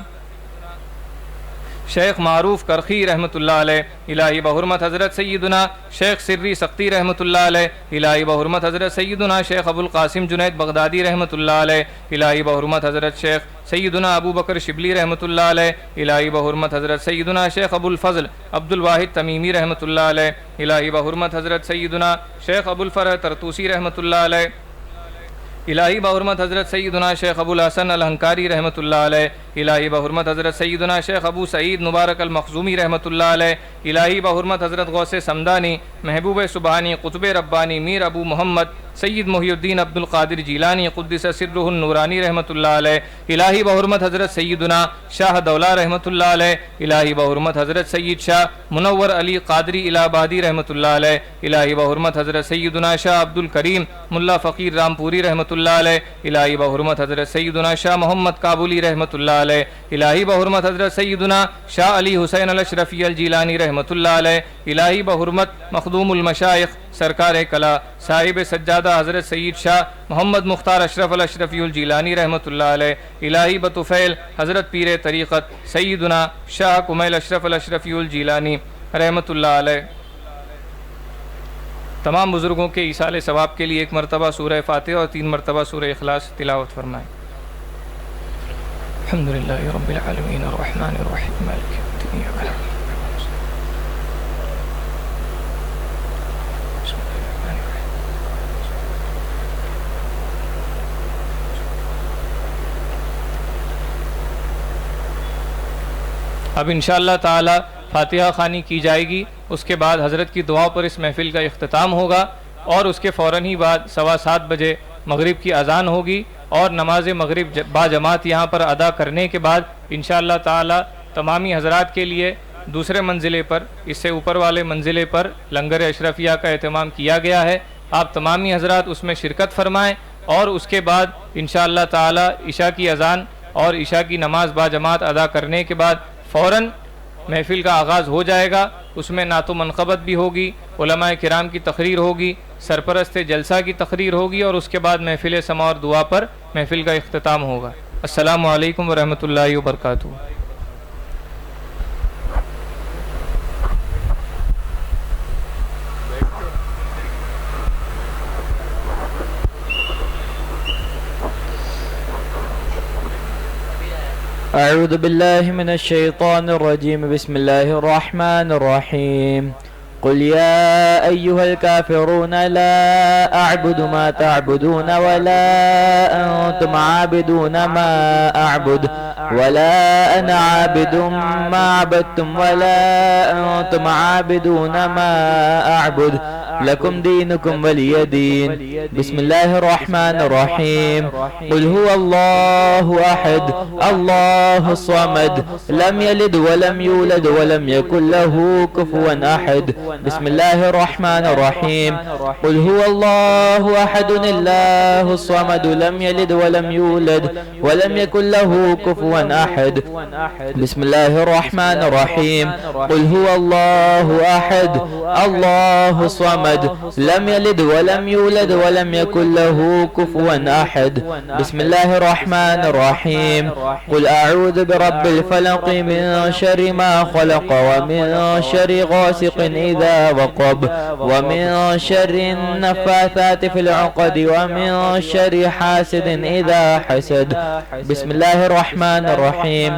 شیخ معروف کرخی رحمۃ اللہ علیہ، الہی بحرمت حضرت سیدنا شیخ سری سختی رحمۃ اللہ علیہ، الہی بحرمت حضرت سیدنا شیخ ابو القاسم جنید بغدادی رحمۃ اللہ علیہ، الہی بحرمت حضرت شیخ سیدنا ابو بکر شبلی رحمۃ اللہ علیہ، الہی بحرمت حضرت سیدنا شیخ ابو الفضل عبد الواحد تمیمی رحمۃ اللہ علیہ، الہی بحرمت حضرت سیدنا شیخ ابو الفرح ترتوسی رحمۃ اللہ علیہ، الہی بحرمت حضرت سیدنا شیخ ابو الحسن الہنکاری رحمۃ اللہ علیہ، الہی بحرمت حضرت سیدنا شیخ ابو سعید مبارک المخزومی رحمۃ اللہ علیہ، الہی بحرمت حضرت غوث سمدانی محبوب سبحانی قطب ربانی میر ابو محمد سید محی الدین عبد القادر جیلانی قدس سرہ النورانی رحمۃ اللہ علیہ، الہی بحرمت حضرت سیدنا شاہ دولہ رحمۃ اللہ علیہ، الہی بحرمت حضرت سید شاہ منور علی قادری الہ آبادی رحمۃ اللہ علیہ، الہی بحرمت حضرت سیدنا شاہ عبد الکریم ملا فقیر رامپوری رحمۃ اللہ علیہ، الہی بحرمت حضرت سیدنا شاہ محمد کابلی رحمۃ اللہ علیہ، الہی بحرمت حضرت سیدنا شاہ علی حسین الاشرفی الجیلانی رحمۃ اللہ علیہ، الہی بحرمت مخدوم المشائخ سرکار کلا صاحب سجادہ حضرت سید شاہ محمد مختار اشرف الاشرفی الجیلانی رحمۃ اللہ علیہ، الہی بطفیل حضرت پیر طریقت سیدنا شاہ کمیل اشرف الاشرفی الجیلانی رحمۃ اللہ علیہ۔ تمام بزرگوں کے ایصال ثواب کے لیے ایک مرتبہ سورہ فاتحہ اور 3 مرتبہ سورہ اخلاص تلاوت فرمائیں۔ الحمدللہ رب العالمین الرحمن الرحیم مالک یوم الدین ایاک نعبد اب انشاءاللہ تعالی فاتحہ خوانی کی جائے گی، اس کے بعد حضرت کی دعاؤں پر اس محفل کا اختتام ہوگا، اور اس کے فوراً ہی بعد 7:15 بجے مغرب کی اذان ہوگی، اور نماز مغرب با جماعت یہاں پر ادا کرنے کے بعد انشاءاللہ تعالی تمامی حضرات کے لیے دوسرے منزلے پر، اس سے اوپر والے منزلے پر لنگر اشرفیہ کا اہتمام کیا گیا ہے۔ آپ تمامی حضرات اس میں شرکت فرمائیں، اور اس کے بعد انشاءاللہ تعالی عشاء کی اذان اور عشاء کی نماز با جماعت ادا کرنے کے بعد فوراً محفل کا آغاز ہو جائے گا۔ اس میں نعت و منقبت بھی ہوگی، علماء کرام کی تقریر ہوگی، سرپرست جلسہ کی تقریر ہوگی، اور اس کے بعد محفل سماع اور دعا پر محفل کا اختتام ہوگا۔ السلام علیکم ورحمۃ اللہ وبرکاتہ۔ اعوذ باللہ من الشیطان الرجیم بسم اللہ الرحمن الرحیم قل یا ایہا الکافرون لا اعبد ما تعبدون ولا انتم عابدون ما اعبد ولا انا عابد ما عبدتم ولا انتم عابدون ما اعبد لکم دینکم ولی دین بسم اللہ الرحمن الرحیم قل هو اللہ احد اللہ الصمد لم یلد ولم یولد ولم یکن له کفوا احد بسم اللہ الرحمن الرحیم قل هو اللہ احد اللہ الصمد لم یلد ولم یولد ولم یکن له کفوا احد بسم اللہ الرحمن الرحیم قل هو اللہ احد اللہ الصمد لم يلد ولم يولد ولم يكن له كفوا أحد بسم الله الرحمن الرحيم قل أعوذ برب الفلق من شر ما خلق ومن شر غاسق إذا وقب ومن شر النفاثات في العقد ومن شر حاسد إذا حسد بسم الله الرحمن الرحيم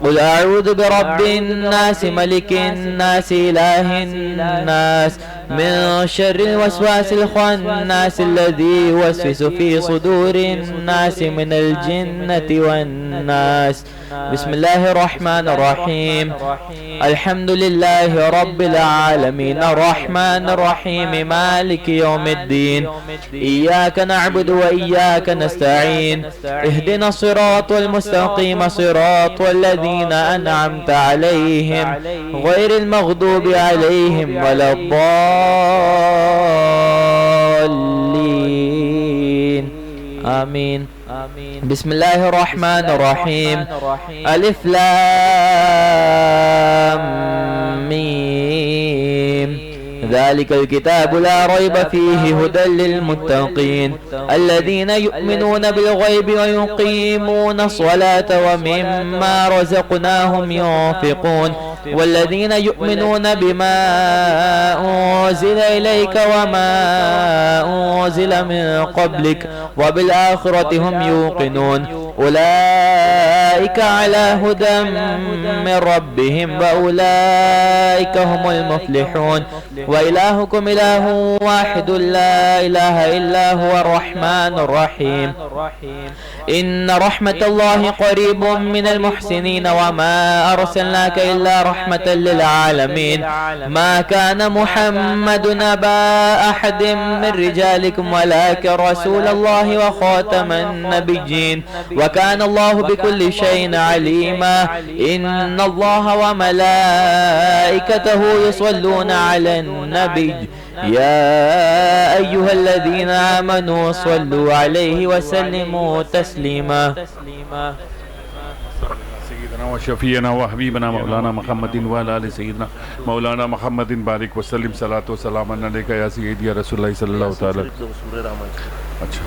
قل أعوذ برب الناس ملك الناس إله الناس من شر الوسواس الخناس الذي يوسوس في صدور الناس من الجنة والناس بسم الله الرحمن الرحيم الحمد لله رب العالمين الرحمن الرحيم مالك يوم الدين إياك نعبد وإياك نستعين اهدنا الصراط المستقيم صراط الذين أنعمت عليهم غير المغضوب عليهم ولا الضالين الضالين آمين بسم الله الرحمن الرحيم ألف لام ميم ذلك الكتاب لا ريب فيه هدى للمتقين الذين يؤمنون بالغيب ويقيمون الصلاة ومما رزقناهم ينفقون والذين يؤمنون بما أنزل إليك وما أنزل من قبلك وبالآخرة هم يوقنون أولئك على هدى من ربهم وأولئك هم المفلحون وإلهكم إله واحد لا إله إلا هو الرحمن الرحيم إن رحمة الله قريب من المحسنين وما أرسلناك إلا رحمة للعالمين ما كان محمد أبا أحد من رجالكم ولكن رسول الله وخاتم النبيين وكان الله بكل شيء عليما إن الله وملائكته يصلون على النبي يا أيها الذين آمنوا صلوا عليه وسلموا تسليما سيدنا وشفينا وحبيبنا مولانا محمد وعلى آل سيدنا مولانا محمد بارك وسلم صلاة وسلام عليك يا سيدي يا رسول الله صلى الله تعالى. اچھا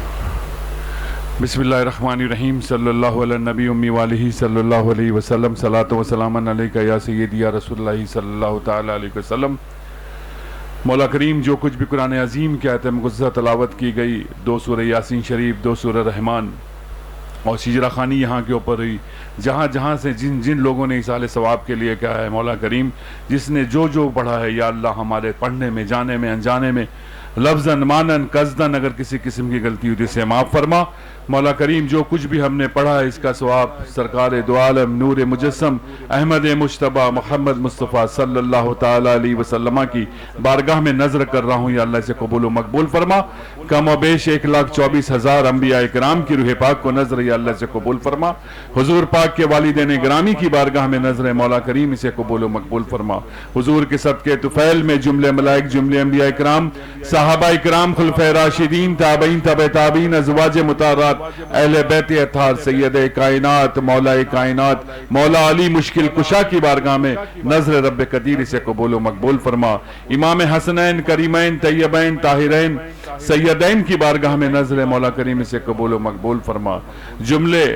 بسم اللہ الرحمن الرحیم صلی اللہ علی النبی امی والہ صلی اللہ علیہ وسلم صلاۃ و سلام علیک یا سیدی یا رسول اللہ صلی اللہ تعالی علیہ وسلم. مولا کریم جو کچھ بھی قرآن عظیم کے آیت مقدسہ تلاوت کی گئی 2 سورہ یاسین شریف 2 سورہ رحمان اور شجرہ خوانی یہاں کے اوپر ہوئی جہاں جہاں سے جن لوگوں نے ایصال ثواب کے لیے کہا ہے مولا کریم جس نے جو پڑھا ہے یا اللہ ہمارے پڑھنے میں جانے میں انجانے میں لفظاً مانن قصداً اگر کسی قسم کی غلطی ہوئی تو اسے معاف فرما. مولا کریم جو کچھ بھی ہم نے پڑھا ہے اس کا ثواب سرکار دو عالم نور مجسم احمد مجتبیٰ محمد مصطفیٰ صلی اللہ تعالی علیہ وسلم کی بارگاہ میں نظر کر رہا ہوں یا اللہ اسے قبول و مقبول فرما. کم و بیش 1,24,000 انبیاء کرام کی روح پاک کو نظر یا اللہ سے قبول فرما. حضور پاک کے والدین گرامی کی بارگاہ میں نظر مولا کریم اسے قبول و مقبول فرما. حضور کے صدقے طفیل میں جملے ملائک جملے انبیاء کرام صحابہ کرام خلفائے راشدین تابعین تبع تابعین ازواج مطہرات اہل بیت اطہار سید کائنات مولا کائنات مولا علی مشکل کشا کی بارگاہ میں نظر رب قدیر اسے قبول و مقبول فرما. امام حسنین کریمین طیبین طاہرین سیدین کی بارگاہ میں نظر مولا کریم اسے قبول و مقبول فرما. جملے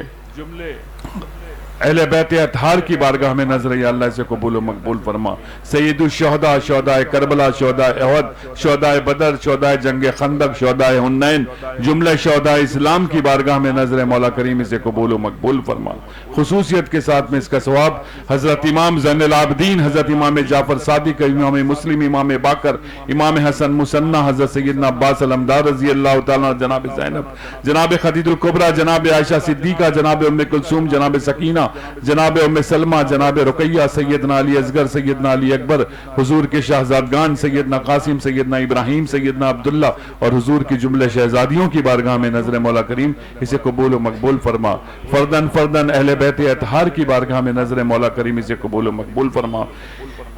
اہل بیت اطہار کی بارگاہ میں نظر یا اللہ سے قبول و مقبول فرما. سید الشہداء شہداء کربلا شہداء احد شہداء بدر شہداء جنگ خندق شہداء حنین جملہ شہداء اسلام کی بارگاہ میں نظر مولا کریم سے قبول و مقبول فرما. خصوصیت کے ساتھ میں اس کا ثواب حضرت امام زین العابدین حضرت امام جعفر صادق امام مسلم امام باقر امام حسن مصنع حضرت سیدنا عباس علمدار رضی اللہ تعالیٰ جناب زینب جناب خدیجہ الکبریٰ جناب عائشہ صدیقہ جناب ام کلثوم جناب سکینہ جناب ام سلمہ جناب رقیہ سیدنا علی اصغر سیدنا علی اکبر حضور کے شہزادگان سیدنا قاسم سیدنا ابراہیم سیدنا عبداللہ اور حضور کی جملے شہزادیوں کی بارگاہ میں نظر مولا کریم اسے قبول و مقبول فرما. فردن فردن اہل بیت اطہار کی بارگاہ میں نظر مولا کریم اسے قبول و مقبول فرما.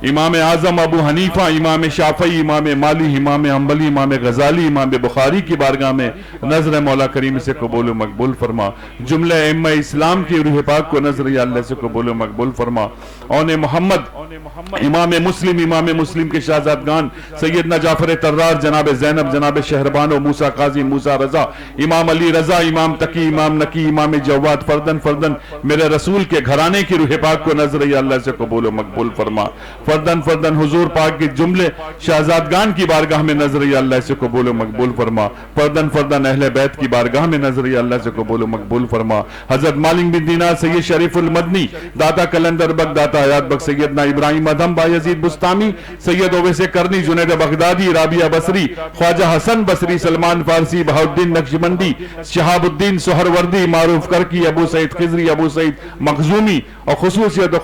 امام اعظم ابو حنیفہ امام شافعی امام مالی امام حنبلی امام غزالی امام بخاری کی بارگاہ میں نظر مولا کریم سے قبول و مقبول فرما. جملہ ائمہ اسلام کی روح پاک کو نظر یا اللہ سے قبول و مقبول فرما. اون محمد امام مسلم کے شہزادگان سیدنا جعفر طرار جناب زینب جناب شہربانو موسیٰ قاضی موسیٰ رضا امام علی رضا امام تقی امام نقی امام جواد فردن فردن میرے رسول کے گھرانے کی روح پاک کو نظر یا اللہ سے قبول و مقبول فرما. فردن فردن حضور پاک کے جملے شہزادگان کی بارگاہ میں نظر یا اللہ سے قبول و مقبول فرما. فردن فردن اہل بیت کی بارگاہ میں نظر یا اللہ سے قبول و مقبول فرما. حضرت مالک بن دینار سید شریف المدنی داتا کلندر بگ داتا حیات بگ سیدنا ابراہیم ادھم بایزید بستامی سید اویس کرنی جنید بغدادی رابعہ بصری خواجہ حسن بصری سلمان فارسی بہاؤالدین نقشبندی شہاب الدین سہروردی معروف کرکی ابو سعید خضری ابو سعید مخزومی اور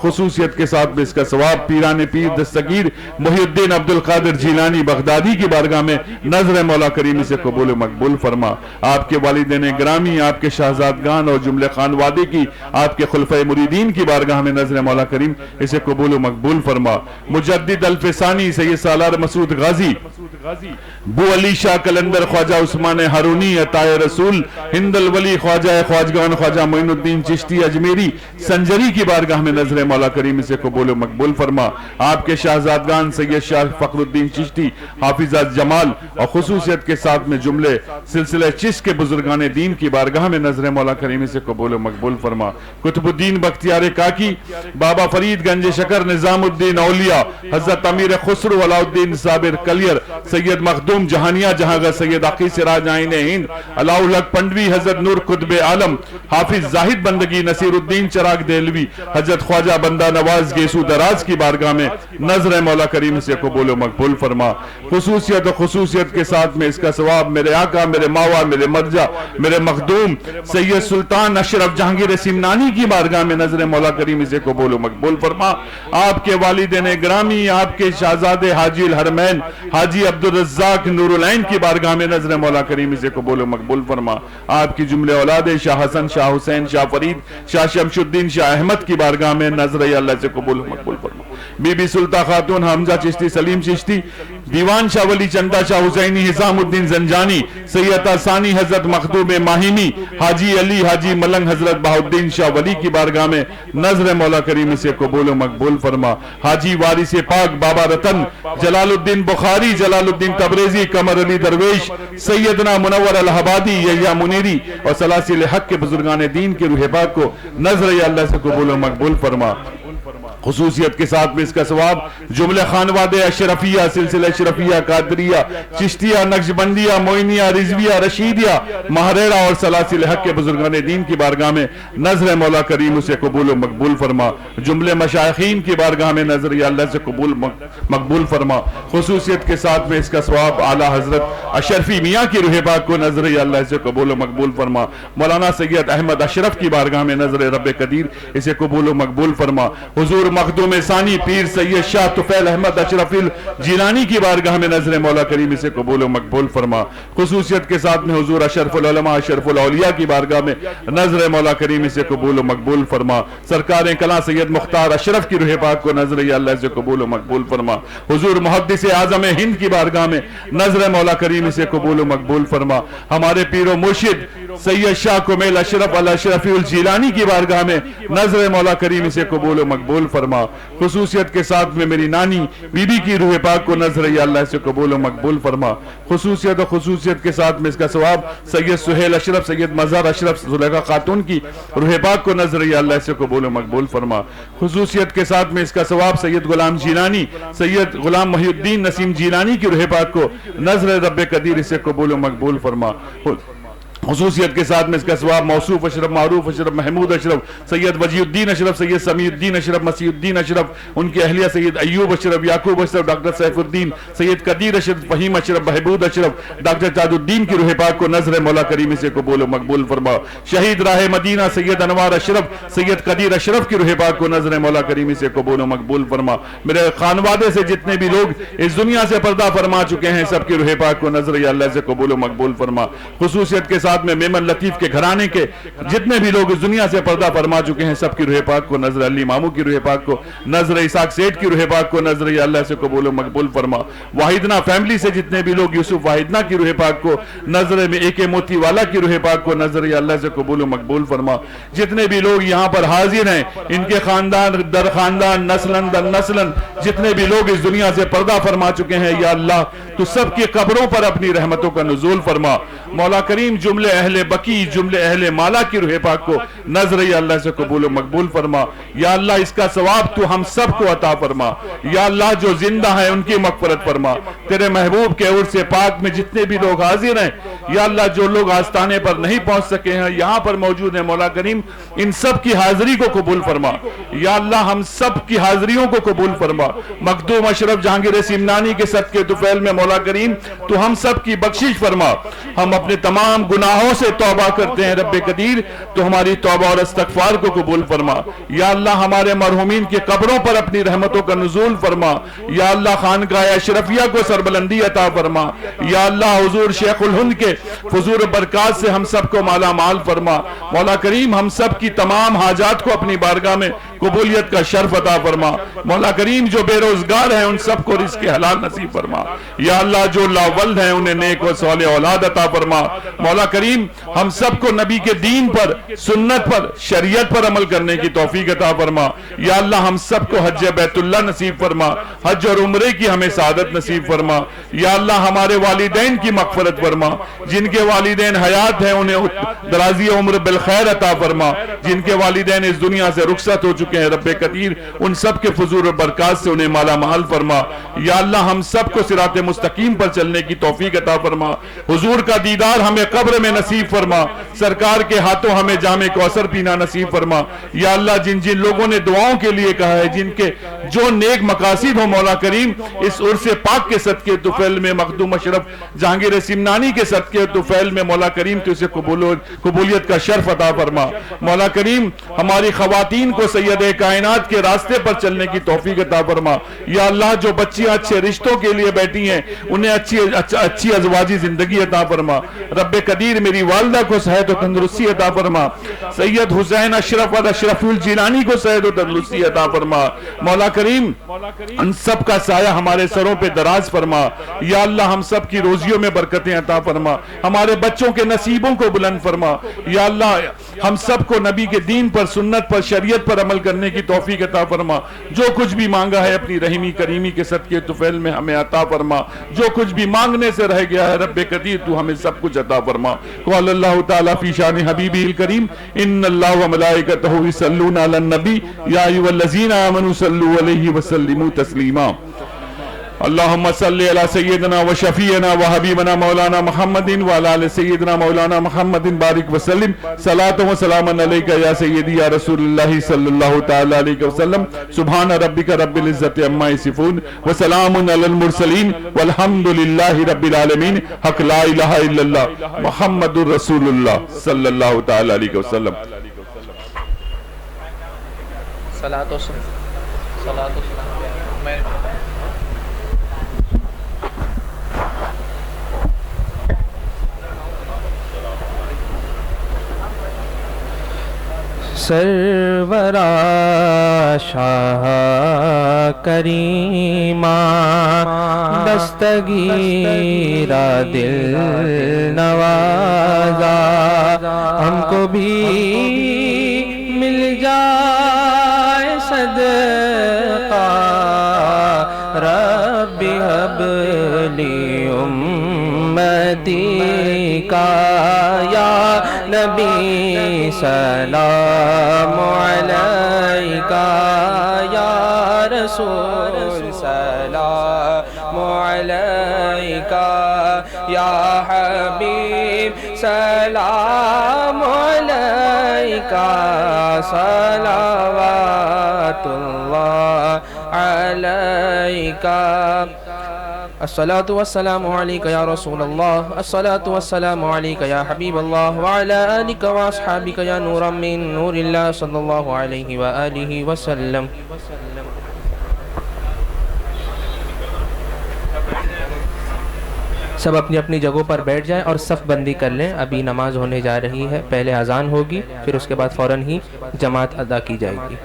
خصوصیت کے ساتھ میں اس کا ثواب پیران پیر دستگیر محی الدین عبد القادر جیلانی بغدادی کی بارگاہ میں نظر مولا کریم اسے قبول و مقبول فرما. آپ کے والدین گرامی، آپ کے شہزادگان اور جملے خانوادے کی، آپ کے خلفۂ مریدین کی بارگاہ میں نظر مولا کریم اسے قبول و مقبول فرما. مجدد الفسانی سید سالار مسعود غازی، بو علی شاہ کلندر، خواجہ عثمان ہارونی، عطائے رسول، ہند الولی، خواجہ خواجگان خواجہ معین الدین چشتی اجمیری سنجری کی بارگاہ میں نظر مولا کریم اسے قبول و مقبول فرما. آپ کے شہزادگان سید شاہ فخر الدین چشتی، حافظہ جمال اور خصوصیت کے ساتھ میں جملے سلسلہ چشت کے بزرگان دین کی بارگاہ میں نظر مولا کریم اسے قبول و مقبول فرما. قطب الدین بختیار کاکی، بابا فرید گنج شکر، نظام الدین اولیاء، حضرت امیر خسرو علاء الدین صابر کلیر، سید مخدوم جہانیہ جہاں، سید عقی سراج آئین ہند، علاء الحق پنڈوی، حضرت نور قطب عالم، حافظ زاہد بندگی، نصیر الدین چراغ دہلوی، حضرت خواجہ بندہ نواز گیسو دراز کی بارگاہ میں نظر مولا کریم سے قبول و مقبول فرما. خصوصیت کے ساتھ میں اس کا ثواب میرے آقا، میرے ماوا، میرے مرجع، میرے مخدوم سید سلطان اشرف جہانگیر سمنانی کی بارگاہ میں نظر مولا کریم سے قبول و مقبول فرما. آپ کے والدین گرامی، آپ کے شہزادے حاجی الحرمین حاجی عبدالرزاق نور العین کی بارگاہ میں نظر مولا کریم سے قبول و مقبول فرما. آپ کی جملے اولاد شاہ حسن، شاہ حسین، شاہ فرید، شاہ شمش الدین، شاہ احمد کی بارگاہ میں نظر اللہ سے قبول و مقبول فرما. بی بی سلطان خاتون، حمزہ چشتی، سلیم چشتی، دیوان شاہ ولی چندہ شاہ حسینی، حسام الدین زنجانی، سید ثانی حضرت مخدوم ماہیمی، حاجی علی حاجی ملنگ حضرت بہاؤالدین شاہ ولی کی بارگاہ میں نظر مولا کریم سے قبول و مقبول فرما. حاجی وارث پاک بابا رتن، جلال الدین بخاری، جلال الدین تبریزی، قمر علی درویش، سیدنا منور الہبادی، یحییٰ منیری اور سلاسل حق کے بزرگان دین کے روح پاک کو نظر اللہ سے قبول و مقبول فرما. خصوصیت کے ساتھ میں اس کا ثواب جملے خانوادے اشرفیہ، سلسلہ اشرفیہ، قادریہ، چشتیہ، نقشبندیہ، معینیہ، رضویہ، رشیدیہ، مہریرہ اور سلاسل حق کے بزرگان دین کی بارگاہ میں نظر مولا کریم اسے قبول و مقبول فرما. جملے مشائخین کی بارگاہ میں نظر اللہ سے قبول مقبول فرما. خصوصیت کے ساتھ میں اس کا ثواب اعلیٰ حضرت اشرفی میاں کی روح پاک کو نظر اللہ سے قبول و مقبول فرما. مولانا سید احمد اشرف کی بارگاہ میں نظر رب قدیر اسے قبول و مقبول فرما. حضور مخدوم ثانی پیر سید شاہ طفیل احمد اشرف الجیلانی کی بارگاہ میں نظر مولا کریم اسے قبول و مقبول فرما. خصوصیت کے ساتھ میں حضور اشرف العلماء اشرف الاولیاء کی بارگاہ میں نظر مولا کریم اسے قبول و مقبول فرما. سرکار کلاں سید مختار اشرف کی روح پاک کو نظر اللہ سے قبول و مقبول فرما. حضور محدث اعظم ہند کی بارگاہ میں نظر مولا کریم اسے قبول و مقبول فرما. ہمارے پیر و مرشد سید شاہ کمیل اشرف الاشرفی الجیلانی کی بارگاہ میں نظر مولا کریم اسے قبول و مقبول فرما. خصوصیت کے ساتھ میں میری نانی بی بی کی روح پاک کو نظر اللہ سے قبول و مقبول فرما. خصوصیت کے ساتھ میں اس کا ثواب سید سہیل اشرف، سید مظہر اشرف، زلیخا خاتون کی روح پاک کو نظر اللہ سے قبول و مقبول فرما. خصوصیت کے ساتھ میں اس کا ثواب سید غلام جیلانی، سید غلام محی الدین نسیم جیلانی کی روح پاک کو نظر رب قدیر سے قبول و مقبول فرما. خصوصیت کے ساتھ میں اس کا ثواب موصوف اشرف، معروف اشرف، محمود اشرف، سید وجی الدین اشرف، سید سمیع الدین اشرف، مسیح الدین اشرف، ان کی اہلیہ سید ایوب اشرف، یعقوب اشرف، ڈاکٹر سیف الدین، سید قدیر اشرف، فہیم اشرف، بہبود اشرف، ڈاکٹر تاج الدین کی روح پاک کو نظر مولا کریم سے قبول و مقبول فرما. شہید راہ مدینہ سید انوار اشرف، سید قدیر اشرف کی روح پاک کو نظر مولا کریم سے قبول و مقبول فرما. میرے خانوادے سے جتنے بھی لوگ اس دنیا سے پردہ فرما چکے ہیں سب کی روح پاک کو نظر اللہ سے قبول و مقبول فرما. خصوصیت کے ساتھ میں میمن لطیف کے گھرانے کے جتنے بھی لوگ اس دنیا سے پردہ فرما چکے ہیں سب کی روح پاک کو نظر، علی مامو کی روح پاک کو نظر، اسحاق سیٹھ کی روح پاک کو نظر اللہ سے قبول و مقبول فرما. واحدنا فیملی سے جتنے بھی لوگ یوسف واحدنا کی روح پاک کو نظر، میں اے موتی والا کی روح پاک کو نظر اللہ سے قبول و مقبول فرما. جتنے بھی لوگ یہاں پر حاضر ہیں ان کے خاندان در خاندان نسلن در نسلن جتنے بھی لوگ اس دنیا سے پردہ فرما چکے ہیں یا اللہ تو سب کی قبروں پر اپنی رحمتوں کا نزول فرما. مولا کریم جملے اہل بقی، جملے اہل مالا کی روح پاک کو نظر اللہ سے قبول و مقبول فرما. یا اللہ اس کا ثواب تو ہم سب کو عطا فرما. یا اللہ جو زندہ ہیں ان کی مغفرت فرما. تیرے محبوب کے عرص پاک میں جتنے بھی لوگ حاضر ہیں یا اللہ جو لوگ آستانے پر نہیں پہنچ سکے ہیں یہاں پر موجود ہیں مولا کریم ان سب کی حاضری کو قبول فرما. یا اللہ ہم سب کی حاضریوں کو قبول فرما. مخدوم اشرف جہانگیر سمنانی کے صدقے طفیل میں مولا مولا کریم تو ہم سب کی بخشش فرما. ہم اپنے تمام گناہوں سے توبہ کرتے ہیں رب قدیر, تو ہماری توبہ اور استغفار کو قبول فرما. یا اللہ ہمارے مرحومین کی قبروں پر اپنی رحمتوں کا نزول فرما. یا اللہ خانقاہ اشرفیہ کو سربلندی عطا فرما. یا اللہ حضور شیخ الہند کے فضول برکات سے ہم سب کو مالا مال فرما. مولا کریم ہم سب کی تمام حاجات کو اپنی بارگاہ میں قبولیت کا شرف عطا فرما. مولا کریم جو بے روزگار ہیں ان سب کو رزق حلال نصیب فرما. یا اللہ جو لاولد ہیں انہیں نیک و صالح اولاد عطا فرما. مولا کریم ہم سب کو نبی کے دین پر, سنت پر, شریعت پر عمل کرنے کی توفیق عطا فرما. یا اللہ ہم سب کو حج بیت اللہ نصیب فرما. حج اور عمرے کی ہمیں سعادت نصیب فرما. یا اللہ ہمارے والدین کی مغفرت فرما. جن کے والدین حیات ہیں انہیں درازی عمر بالخیر عطا فرما. جن کے والدین اس دنیا سے رخصت ہو چکے ہیں رب قدیر ان سب کے فضول و برکات سے انہیں مالا مال فرما. یا اللہ ہم سب کو صراط مستقیم پر چلنے کی توفیق عطا فرما. حضور کا دیدار ہمیں قبر میں نصیب فرما. سرکار کے ہاتھوں ہمیں جام کوثر پینا نصیب فرما. یا اللہ جن جن لوگوں نے دعاؤں کے لیے کہا ہے, جن کے جو نیک مقاصد ہو مولا کریم اس عرس پاک کے صدقے طفیل میں مخدوم اشرف جہانگیر سمنانی کے صدقے طفیل میں مولا کریم تو اسے قبولیت کا شرف عطا فرما. مولا کریم ہماری خواتین کو سید کائنات کے راستے پر چلنے کی توفیق عطا فرما. یا اللہ جو بچیاں اچھے رشتوں کے لیے بیٹھی ہیں انہیں اچھی ازواجی زندگی عطا فرما. رب قدیر میری والدہ کو صحت و تندرستی عطا فرما. سید حسین اشرف اشرف الجیلانی کو صحت و تندرستی عطا فرما. مولا کریم ان سب کا سایہ ہمارے سروں پہ دراز فرما. یا اللہ ہم سب کی روزیوں میں برکتیں عطا فرما. ہمارے بچوں کے نصیبوں کو بلند فرما. یا اللہ ہم سب کو نبی کے دین پر, سنت پر, شریعت پر عمل کرنے کی توفیق عطا فرما. جو کچھ بھی مانگا ہے اپنی رحیمی کریمی کے صدقے طفیل میں ہمیں عطا فرما. جو کچھ بھی مانگنے سے رہ گیا ہے رب قدیر تو ہمیں سب کچھ عطا فرما. قال اللہ تعالیٰ فی شان حبیبہ الکریم ان اللہ وملائکتہ یصلون علی النبی یا ایھا الذین آمنوا صلوا علیہ وسلموا تسلیما. اللہم صلی علی سیدنا و شفیعنا و حبیبنا مولانا محمد وعلی آل سیدنا مولانا محمد بارک وسلم. صلاۃ و سلام علیک یا سیدی یا رسول اللہ صلی اللہ تعالی علیہ وسلم. سبحان ربک رب العزت عما یصفون وسلام علی المرسلین والحمد للہ رب العالمین. حق لا الہ الا اللہ محمد رسول اللہ صلی اللہ تعالی علیہ وسلم. صلاۃ و سلام. سرورا شاہ کریمہ دستگیرہ دل نوازا ہم کو بھی مل جائے صدقہ رب ہب لی امتی کا. یا نبی سلام علیکہ یا رسول سلام علیکہ یا حبیب سلام علیکہ صلوات اللہ علیکہ. الصلاة والسلام علیک یا رسول اللہ. الصلاة والسلام علیک یا حبیب اللہ وعلی آلک واصحابک یا نورا من نور اللہ صلی اللہ علیہ وآلہ وسلم. سب اپنی اپنی جگہوں پر بیٹھ جائیں اور صف بندی کر لیں. ابھی نماز ہونے جا رہی ہے, پہلے اذان ہوگی پھر اس کے بعد فوراً ہی جماعت ادا کی جائے گی.